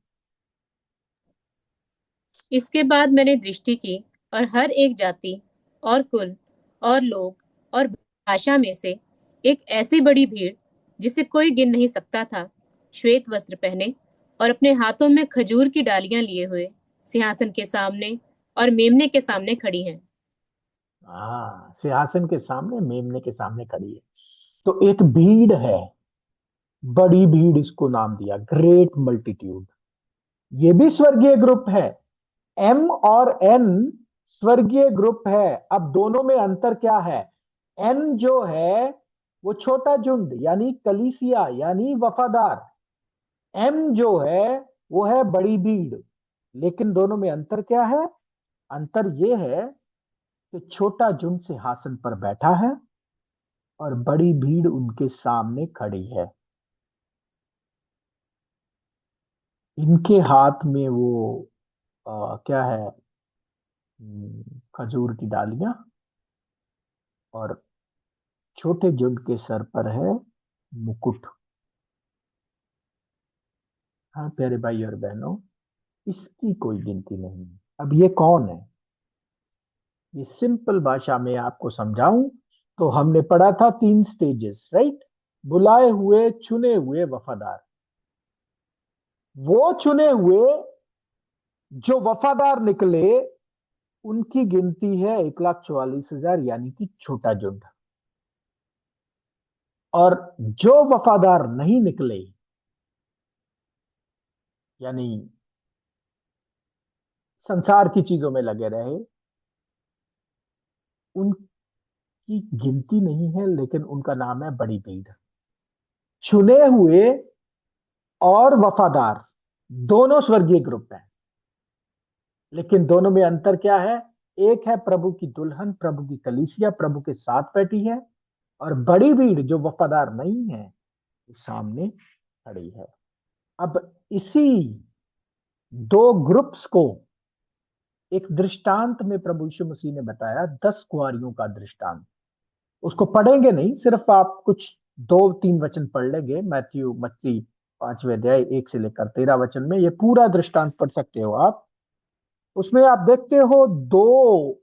इसके बाद मैंने दृष्टि की, और हर एक जाति और कुल और लोग और भाषा में से एक ऐसी बड़ी भीड़, जिसे कोई गिन नहीं सकता था, श्वेत वस्त्र पहने और अपने हाथों में खजूर की डालियां लिए हुए सिंहासन के सामने और मेमने के सामने खड़ी हैं। हाँ, सिंहासन के सामने, मेमने के सामने खड़ी है। तो एक भीड़ है, बड़ी भीड़, इसको नाम दिया ग्रेट मल्टीट्यूड। ये भी स्वर्गीय ग्रुप है। एम और एन स्वर्गीय ग्रुप है। अब दोनों में अंतर क्या है? एन जो है वो छोटा झुंड यानी कलीसिया यानी वफादार। एम जो है वो है बड़ी भीड़। लेकिन दोनों में अंतर क्या है? अंतर ये है कि छोटा झुंड सिंहासन पर बैठा है और बड़ी भीड़ उनके सामने खड़ी है। इनके हाथ में वो क्या है? खजूर की डालियां। और छोटे झुंड के सर पर है मुकुट। हाँ प्यारे भाई और बहनों, इसकी कोई गिनती नहीं। अब ये कौन है? ये सिंपल भाषा में आपको समझाऊं तो हमने पढ़ा था 3 स्टेजेस, राइट? बुलाए हुए, चुने हुए, वफादार। वो चुने हुए जो वफादार निकले, उनकी गिनती है 1,44,000 यानी कि छोटा झुंड। और जो वफादार नहीं निकले, यानी संसार की चीजों में लगे रहे, उनकी गिनती नहीं है, लेकिन उनका नाम है बड़ी भीड़। चुने हुए और वफादार दोनों स्वर्गीय ग्रुप हैं, लेकिन दोनों में अंतर क्या है? एक है प्रभु की दुल्हन, प्रभु की कलीसिया, प्रभु के साथ बैठी है। और बड़ी भीड़ जो वफादार नहीं है, वो सामने खड़ी है। अब इसी दो ग्रुप्स को एक दृष्टांत में प्रभु यीशु मसीह ने बताया, 10 कुंवारियों का दृष्टांत। उसको पढ़ेंगे नहीं, सिर्फ आप कुछ 2-3 वचन पढ़ लेंगे। मैथ्यू मत्ती 5वें अध्याय 1 से लेकर 13 वचन में ये पूरा दृष्टांत पढ़ सकते हो आप। उसमें आप देखते हो दो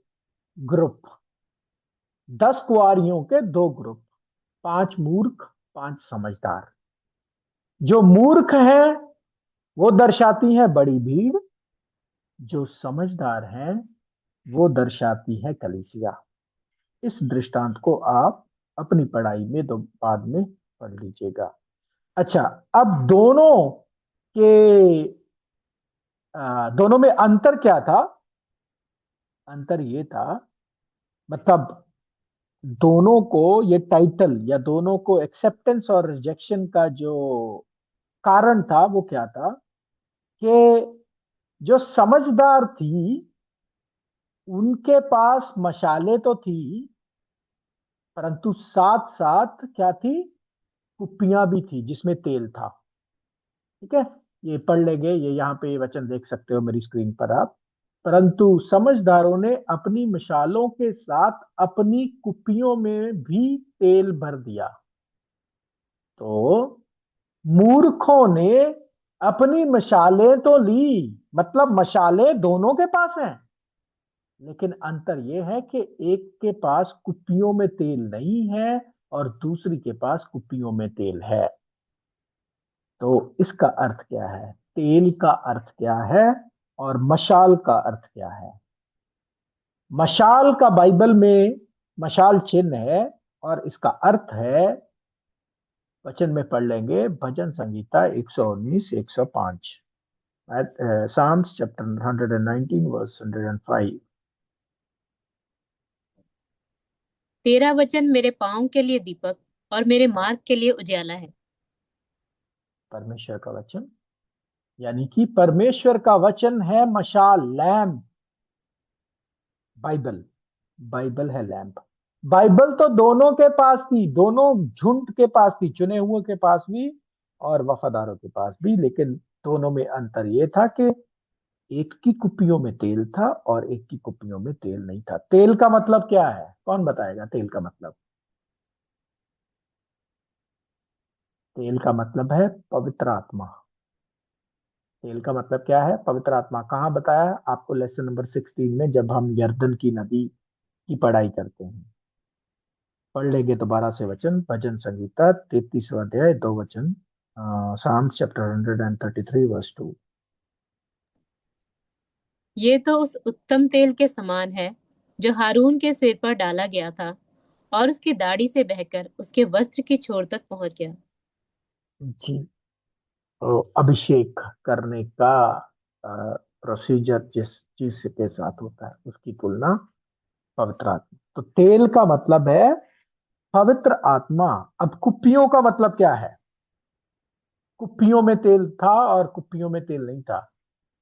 ग्रुप, 10 कुंवारियों के दो ग्रुप, 5 मूर्ख, 5 समझदार। जो मूर्ख हैं वो दर्शाती है बड़ी भीड़, जो समझदार हैं वो दर्शाती है कलीसिया। इस दृष्टांत को आप अपनी पढ़ाई में दो बाद में पढ़ लीजिएगा। अच्छा, अब के दोनों में अंतर क्या था? अंतर ये था, मतलब दोनों को ये टाइटल या दोनों को एक्सेप्टेंस और रिजेक्शन का जो कारण था वो क्या था? कि जो समझदार थी उनके पास मशाले तो थी, परंतु साथ साथ क्या थी? कुप्पियां भी थी जिसमें तेल था। ठीक है, ये पढ़ लेंगे, ये यहाँ पे ये वचन देख सकते हो मेरी स्क्रीन पर आप। परंतु समझदारों ने अपनी मशालों के साथ अपनी कुप्पियों में भी तेल भर दिया। तो मूर्खों ने अपनी मशालें तो ली, मतलब मशालें दोनों के पास हैं, लेकिन अंतर यह है कि एक के पास कुप्पियों में तेल नहीं है और दूसरी के पास कुप्पियों में तेल है। तो इसका अर्थ क्या है? तेल का अर्थ क्या है और मशाल का अर्थ क्या है? मशाल का बाइबल में मशाल चिन्ह है और इसका अर्थ है, वचन में पढ़ लेंगे, भजन संगीता 119 105, Psalms chapter 119 verse 105। तेरा वचन मेरे पाँव के लिए दीपक और मेरे मार्ग के लिए उजाला है। परमेश्वर का वचन, यानी कि परमेश्वर का वचन है मशाल, लैम्प। बाइबल, बाइबल है लैंप। बाइबल तो दोनों के पास थी, दोनों झुंड के पास थी, चुने हुए के पास भी और वफादारों के पास भी। लेकिन दोनों में अंतर यह था कि एक की कुप्पियों में तेल था और एक की कुप्पियों में तेल नहीं था। तेल का मतलब क्या है? कौन बताएगा तेल का मतलब? तेल का मतलब है पवित्र आत्मा। तेल का मतलब क्या है? पवित्र आत्मा। कहाँ बताया आपको? लेसन नंबर 16 में, जब हम यर्दन की नदी की पढ़ाई करते हैं। पढ़ लेंगे दोबारा से वचन, भजन संगीता 33वां अध्याय 2 वचन, Psalms chapter 133 verse 2। ये तो उस उत्तम तेल के समान है जो हारून के सिर पर डाला गया था और उसकी दाढ़ी से बहकर उसके वस्त्र की छोर तक पहुंच गया। जी। तो अभिषेक करने का प्रोसीजर जिस चीज के साथ होता है उसकी तुलना पवित्र आत्मा। तो तेल का मतलब है पवित्र आत्मा। अब कुप्पियों का मतलब क्या है? कुप्पियों में तेल था और कुप्पियों में तेल नहीं था।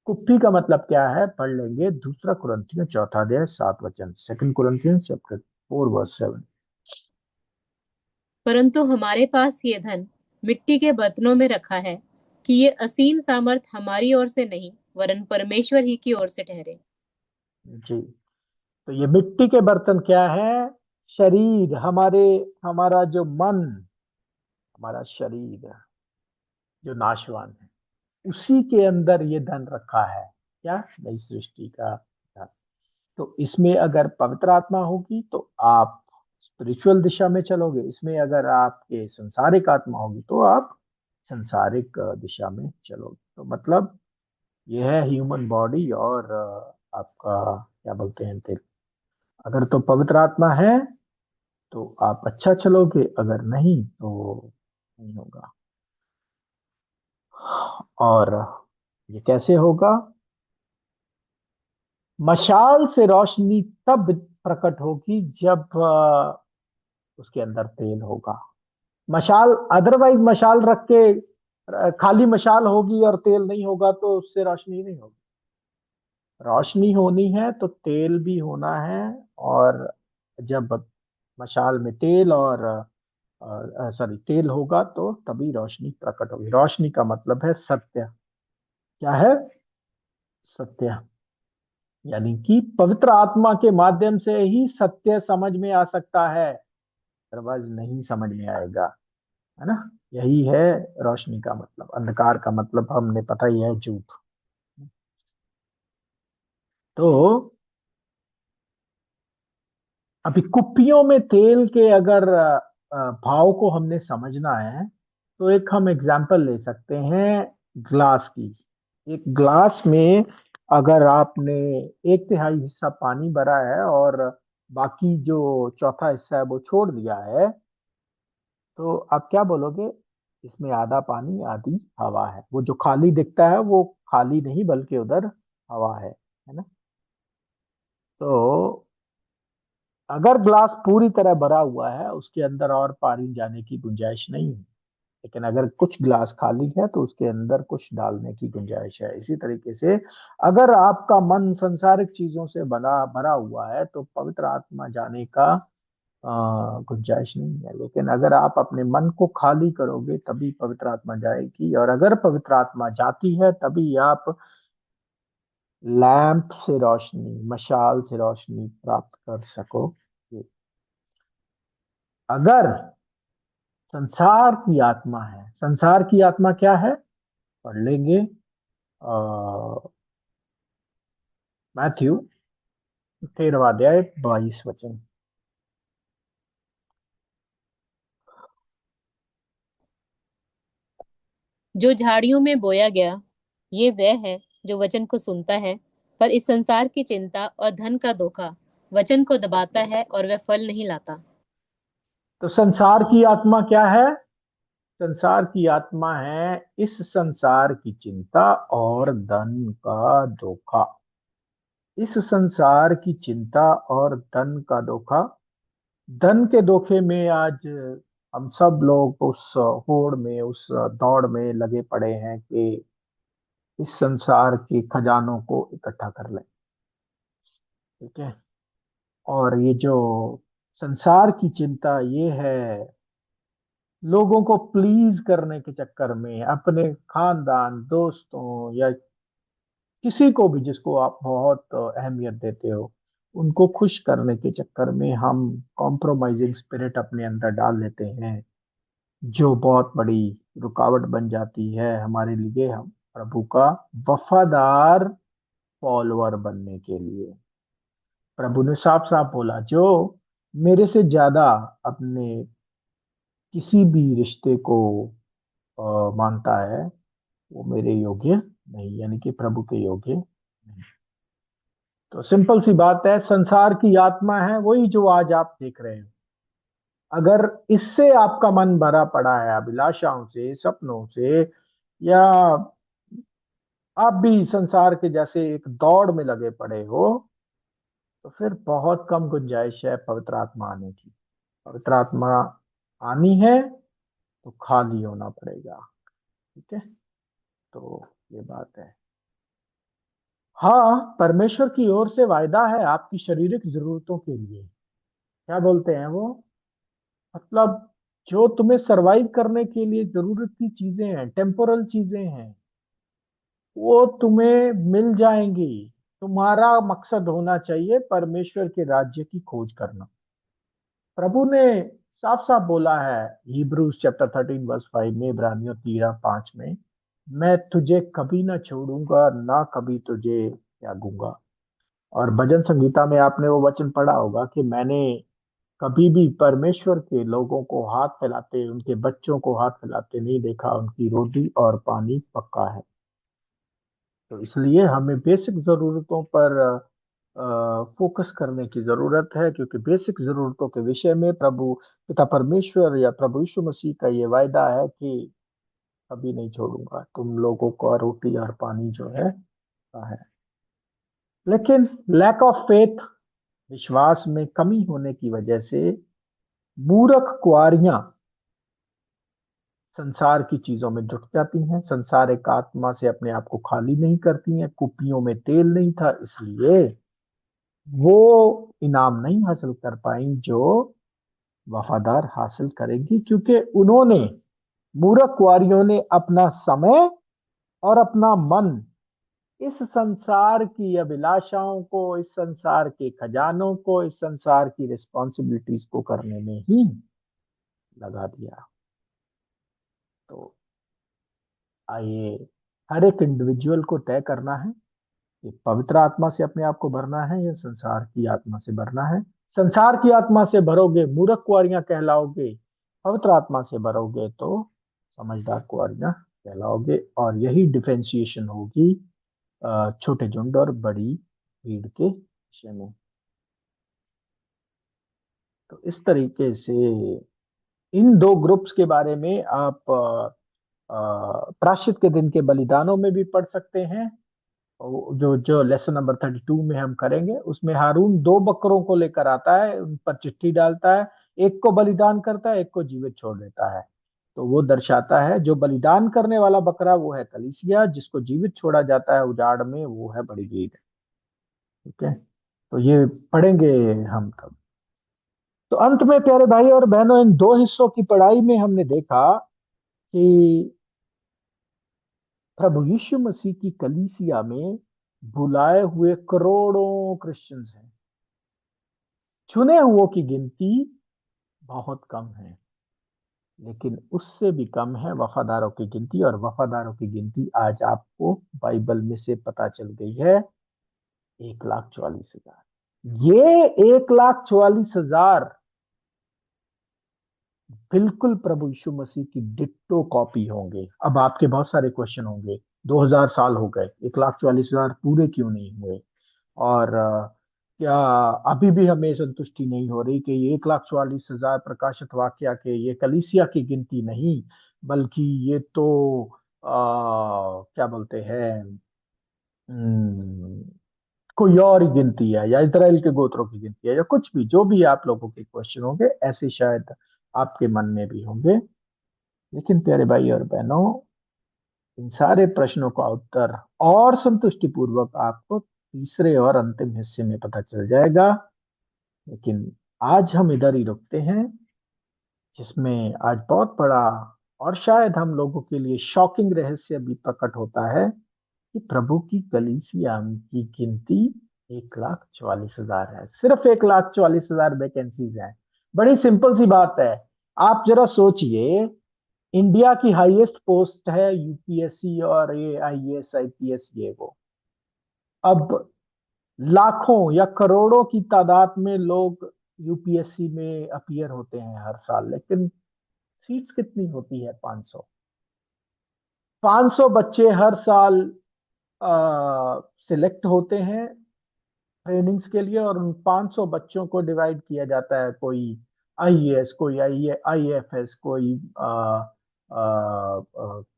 कुप्पी का मतलब क्या है? पढ़ लेंगे दूसरा कुरिन्थियों चौथा अध्याय 7 वचन, 2 Corinthians चैप्टर 4 verse 7। परंतु हमारे पास ये धन मिट्टी के बर्तनों में रखा है कि ये असीम सामर्थ हमारी ओर से नहीं वरन परमेश्वर ही की ओर से ठहरे। जी। तो ये मिट्टी के बर्तन क्या है? शरीर, हमारा जो मन, हमारा शरीर जो नाशवान है, उसी के अंदर ये धन रखा है। क्या? नई सृष्टि का धन। तो इसमें अगर पवित्र आत्मा होगी तो आप स्पिरिचुअल दिशा में चलोगे, इसमें अगर आपके संसारिक आत्मा होगी तो आप संसारिक दिशा में चलोगे। तो मतलब यह है ह्यूमन बॉडी और आपका क्या बोलते हैं, दिल। अगर तो पवित्र आत्मा है तो आप अच्छा चलोगे, अगर नहीं तो नहीं होगा। और ये कैसे होगा? मशाल से रोशनी तब प्रकट होगी जब उसके अंदर तेल होगा। मशाल, अदरवाइज मशाल रख के खाली मशाल होगी और तेल नहीं होगा तो उससे रोशनी नहीं होगी। रोशनी होनी है तो तेल भी होना है। और जब मशाल में तेल और सॉरी तेल होगा तो तभी रोशनी प्रकट होगी। रोशनी का मतलब है सत्य। क्या है? सत्य। यानी कि पवित्र आत्मा के माध्यम से ही सत्य समझ में आ सकता है, अदरवाइज नहीं समझ में आएगा। है ना? यही है रोशनी का मतलब। अंधकार का मतलब हमने पता ही है, झूठ। तो अभी कुप्पियों में तेल के अगर भाव को हमने समझना है तो एक हम एग्जाम्पल ले सकते हैं ग्लास की। एक ग्लास में अगर आपने 1/3 हिस्सा पानी भरा है और बाकी जो चौथा हिस्सा है वो छोड़ दिया है, तो आप क्या बोलोगे? इसमें आधा पानी आधी हवा है। वो जो खाली दिखता है वो खाली नहीं बल्कि उधर हवा है ना? तो अगर ग्लास पूरी तरह भरा हुआ है उसके अंदर और पानी जाने की गुंजाइश नहीं है, लेकिन अगर कुछ ग्लास खाली है तो उसके अंदर कुछ डालने की गुंजाइश है। इसी तरीके से अगर आपका मन संसारिक चीजों से बना भरा हुआ है तो पवित्र आत्मा जाने का गुंजाइश नहीं है। लेकिन अगर आप अपने मन को खाली करोगे तभी पवित्र आत्मा जाएगी, और अगर पवित्र आत्मा जाती है तभी आप लैंप से रोशनी, मशाल से रोशनी प्राप्त कर सकोगे। अगर संसार की आत्मा है, संसार की आत्मा क्या है? पढ़ लेंगे मैथ्यू 13वां अध्याय 22 वचन। जो झाड़ियों में बोया गया ये वह है जो वचन को सुनता है, पर इस संसार की चिंता और धन का धोखा वचन को दबाता है और वह फल नहीं लाता। तो संसार की आत्मा क्या है? संसार की आत्मा है इस संसार की चिंता और धन का धोखा। इस संसार की चिंता और धन का धोखा। धन के धोखे में आज हम सब लोग उस होड़ में, उस दौड़ में लगे पड़े हैं कि इस संसार के खजानों को इकट्ठा कर लें। ठीक है? और ये जो संसार की चिंता ये है, लोगों को प्लीज करने के चक्कर में अपने खानदान, दोस्तों या किसी को भी जिसको आप बहुत अहमियत देते हो, उनको खुश करने के चक्कर में हम कॉम्प्रोमाइजिंग स्पिरिट अपने अंदर डाल लेते हैं, जो बहुत बड़ी रुकावट बन जाती है हमारे लिए, हम प्रभु का वफादार फॉलोअर बनने के लिए। प्रभु ने साफ साफ बोला, जो मेरे से ज्यादा अपने किसी भी रिश्ते को मानता है वो मेरे योग्य नहीं, यानी कि प्रभु के योग्य नहीं। तो सिंपल सी बात है, संसार की आत्मा है वही जो आज आप देख रहे हैं। अगर इससे आपका मन भरा पड़ा है अभिलाषाओं से, सपनों से, या आप भी संसार के जैसे एक दौड़ में लगे पड़े हो, तो फिर बहुत कम गुंजाइश है पवित्र आत्मा आने की। पवित्र आत्मा आनी है तो खाली होना पड़ेगा। ठीक है, तो ये बात है। हाँ, परमेश्वर की ओर से वायदा है आपकी शारीरिक जरूरतों के लिए। क्या बोलते हैं वो, मतलब जो तुम्हें सरवाइव करने के लिए जरूरत की चीजें हैं, टेम्पोरल चीजें हैं, वो तुम्हें मिल जाएंगी। तुम्हारा मकसद होना चाहिए परमेश्वर के राज्य की खोज करना। प्रभु ने साफ साफ बोला है हिब्रूज चैप्टर 13 वर्स 5 में, इब्रानियों 13:5 में, मैं तुझे कभी ना छोड़ूंगा ना कभी तुझे त्यागूंगा। और भजन संगीता में आपने वो वचन पढ़ा होगा कि मैंने कभी भी परमेश्वर के लोगों को हाथ फैलाते, उनके बच्चों को हाथ फैलाते नहीं देखा, उनकी रोटी और पानी पक्का है। तो इसलिए हमें बेसिक जरूरतों पर फोकस करने की जरूरत है, क्योंकि बेसिक जरूरतों के विषय में प्रभु पिता परमेश्वर या प्रभु यीशु मसीह का ये वायदा है कि कभी नहीं छोड़ूंगा तुम लोगों को, रोटी और पानी जो है। लेकिन लैक ऑफ फेथ, विश्वास में कमी होने की वजह से मूर्ख कुआरियां संसार की चीजों में जुट जाती हैं। संसार एक आत्मा से अपने आप को खाली नहीं करती हैं। कुपियों में तेल नहीं था, इसलिए वो इनाम नहीं हासिल कर पाई जो वफादार हासिल करेंगी, क्योंकि उन्होंने, मूर्ख कुआरियों ने अपना समय और अपना मन इस संसार की अभिलाषाओं को, इस संसार के खजानों को, इस संसार की रिस्पॉन्सिबिलिटीज को करने में ही लगा दिया। तो आइए, हर एक इंडिविजुअल को तय करना है कि पवित्र आत्मा से अपने आप को भरना है या संसार की आत्मा से भरना है। संसार की आत्मा से भरोगे मूर्ख कुआरियां कहलाओगे, पवित्र आत्मा से भरोगे तो समझदार कुआरियां कहलाओगे। और यही डिफरेंशिएशन होगी छोटे झुंड और बड़ी भीड़ के विषय में। तो इस तरीके से इन दो ग्रुप्स के बारे में आप प्रायश्चित के दिन के बलिदानों में भी पढ़ सकते हैं। जो जो लेसन नंबर 32 में हम करेंगे, उसमें हारून दो बकरों को लेकर आता है, उन पर चिट्ठी डालता है, एक को बलिदान करता है, एक को जीवित छोड़ देता है। तो वो दर्शाता है जो बलिदान करने वाला बकरा वो है कलीसिया, जिसको जीवित छोड़ा जाता है उजाड़ में वो है बड़ी भीड़। ठीक है, तो ये पढ़ेंगे हम तब। तो अंत में प्यारे भाई और बहनों, इन दो हिस्सों की पढ़ाई में हमने देखा कि प्रभु यीशु मसीह की कलीसिया में बुलाए हुए करोड़ों क्रिश्चियंस हैं। चुने हुओं की गिनती बहुत कम है, लेकिन उससे भी कम है वफादारों की गिनती। और वफादारों की गिनती आज आपको बाइबल में से पता चल गई है, 1,44,000। ये 1,44,000 बिल्कुल प्रभु यीशु मसीह की डिट्टो कॉपी होंगे। अब आपके बहुत सारे क्वेश्चन होंगे, 2,000 साल हो गए, 1,44,000 पूरे क्यों नहीं हुए? और क्या अभी भी हमें संतुष्टि नहीं हो रही कि ये 1,44,000 प्रकाशित वाक्या के ये कलीसिया की गिनती नहीं, बल्कि ये तो क्या बोलते हैं, हम्म, कोई और ही गिनती है, या इजराइल के गोत्रों की गिनती है, या कुछ भी, जो भी आप लोगों के क्वेश्चन होंगे ऐसे शायद आपके मन में भी होंगे। लेकिन प्यारे भाई और बहनों, इन सारे प्रश्नों का उत्तर और संतुष्टि पूर्वक आपको तीसरे और अंतिम हिस्से में पता चल जाएगा। लेकिन आज हम इधर ही रुकते हैं, जिसमें आज बहुत बड़ा और शायद हम लोगों के लिए शॉकिंग रहस्य भी प्रकट होता है कि प्रभु की कलीसिया की गिनती 1,44,000 है। सिर्फ 1,44,000 वैकेंसीज हैं। बड़ी सिंपल सी बात है। आप जरा सोचिए, इंडिया की हाईएस्ट पोस्ट है यूपीएससी और ये आईएएस आईपीएस ये वो। अब लाखों या करोड़ों की तादाद में लोग यूपीएससी में अपीयर होते हैं हर साल, लेकिन सीट्स कितनी होती है? 500। 500 बच्चे हर साल सिलेक्ट होते हैं ट्रेनिंग्स के लिए, और उन 500 बच्चों को डिवाइड किया जाता है, कोई आईएएस, कोई आईएफएस, कोई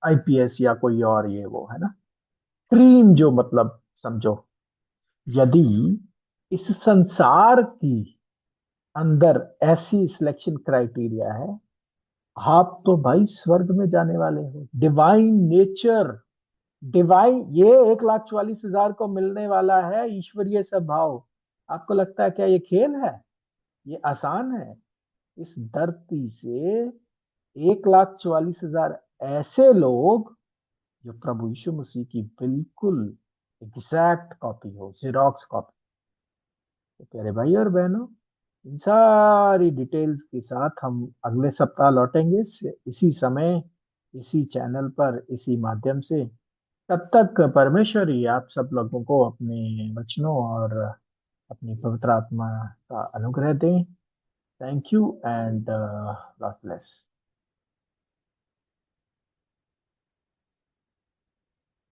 आईपीएस, या कोई और, ये वो है ना, स्ट्रीम जो मतलब समझो। यदि इस संसार की अंदर ऐसी सिलेक्शन क्राइटेरिया है, आप तो भाई स्वर्ग में जाने वाले हो। डिवाइन नेचर, डिवाइन, ये 1,44,000 को मिलने वाला है ईश्वरीय स्वभाव। आपको लगता है क्या ये खेल है? ये आसान है? इस धरती से 1,44,000 ऐसे लोग जो प्रभु यीशु मसीह की बिल्कुल एग्जैक्ट कॉपी हो, जेरोक्स कॉपी। तो प्यारे भाई और बहनों, इन सारी डिटेल्स के साथ हम अगले सप्ताह लौटेंगे, इसी समय, इसी चैनल पर, इसी माध्यम से। तब तक परमेश्वर ही आप सब लोगों को अपने वचनों और अपनी पवित्र आत्मा का अनुग्रह दें। Thank you and God bless.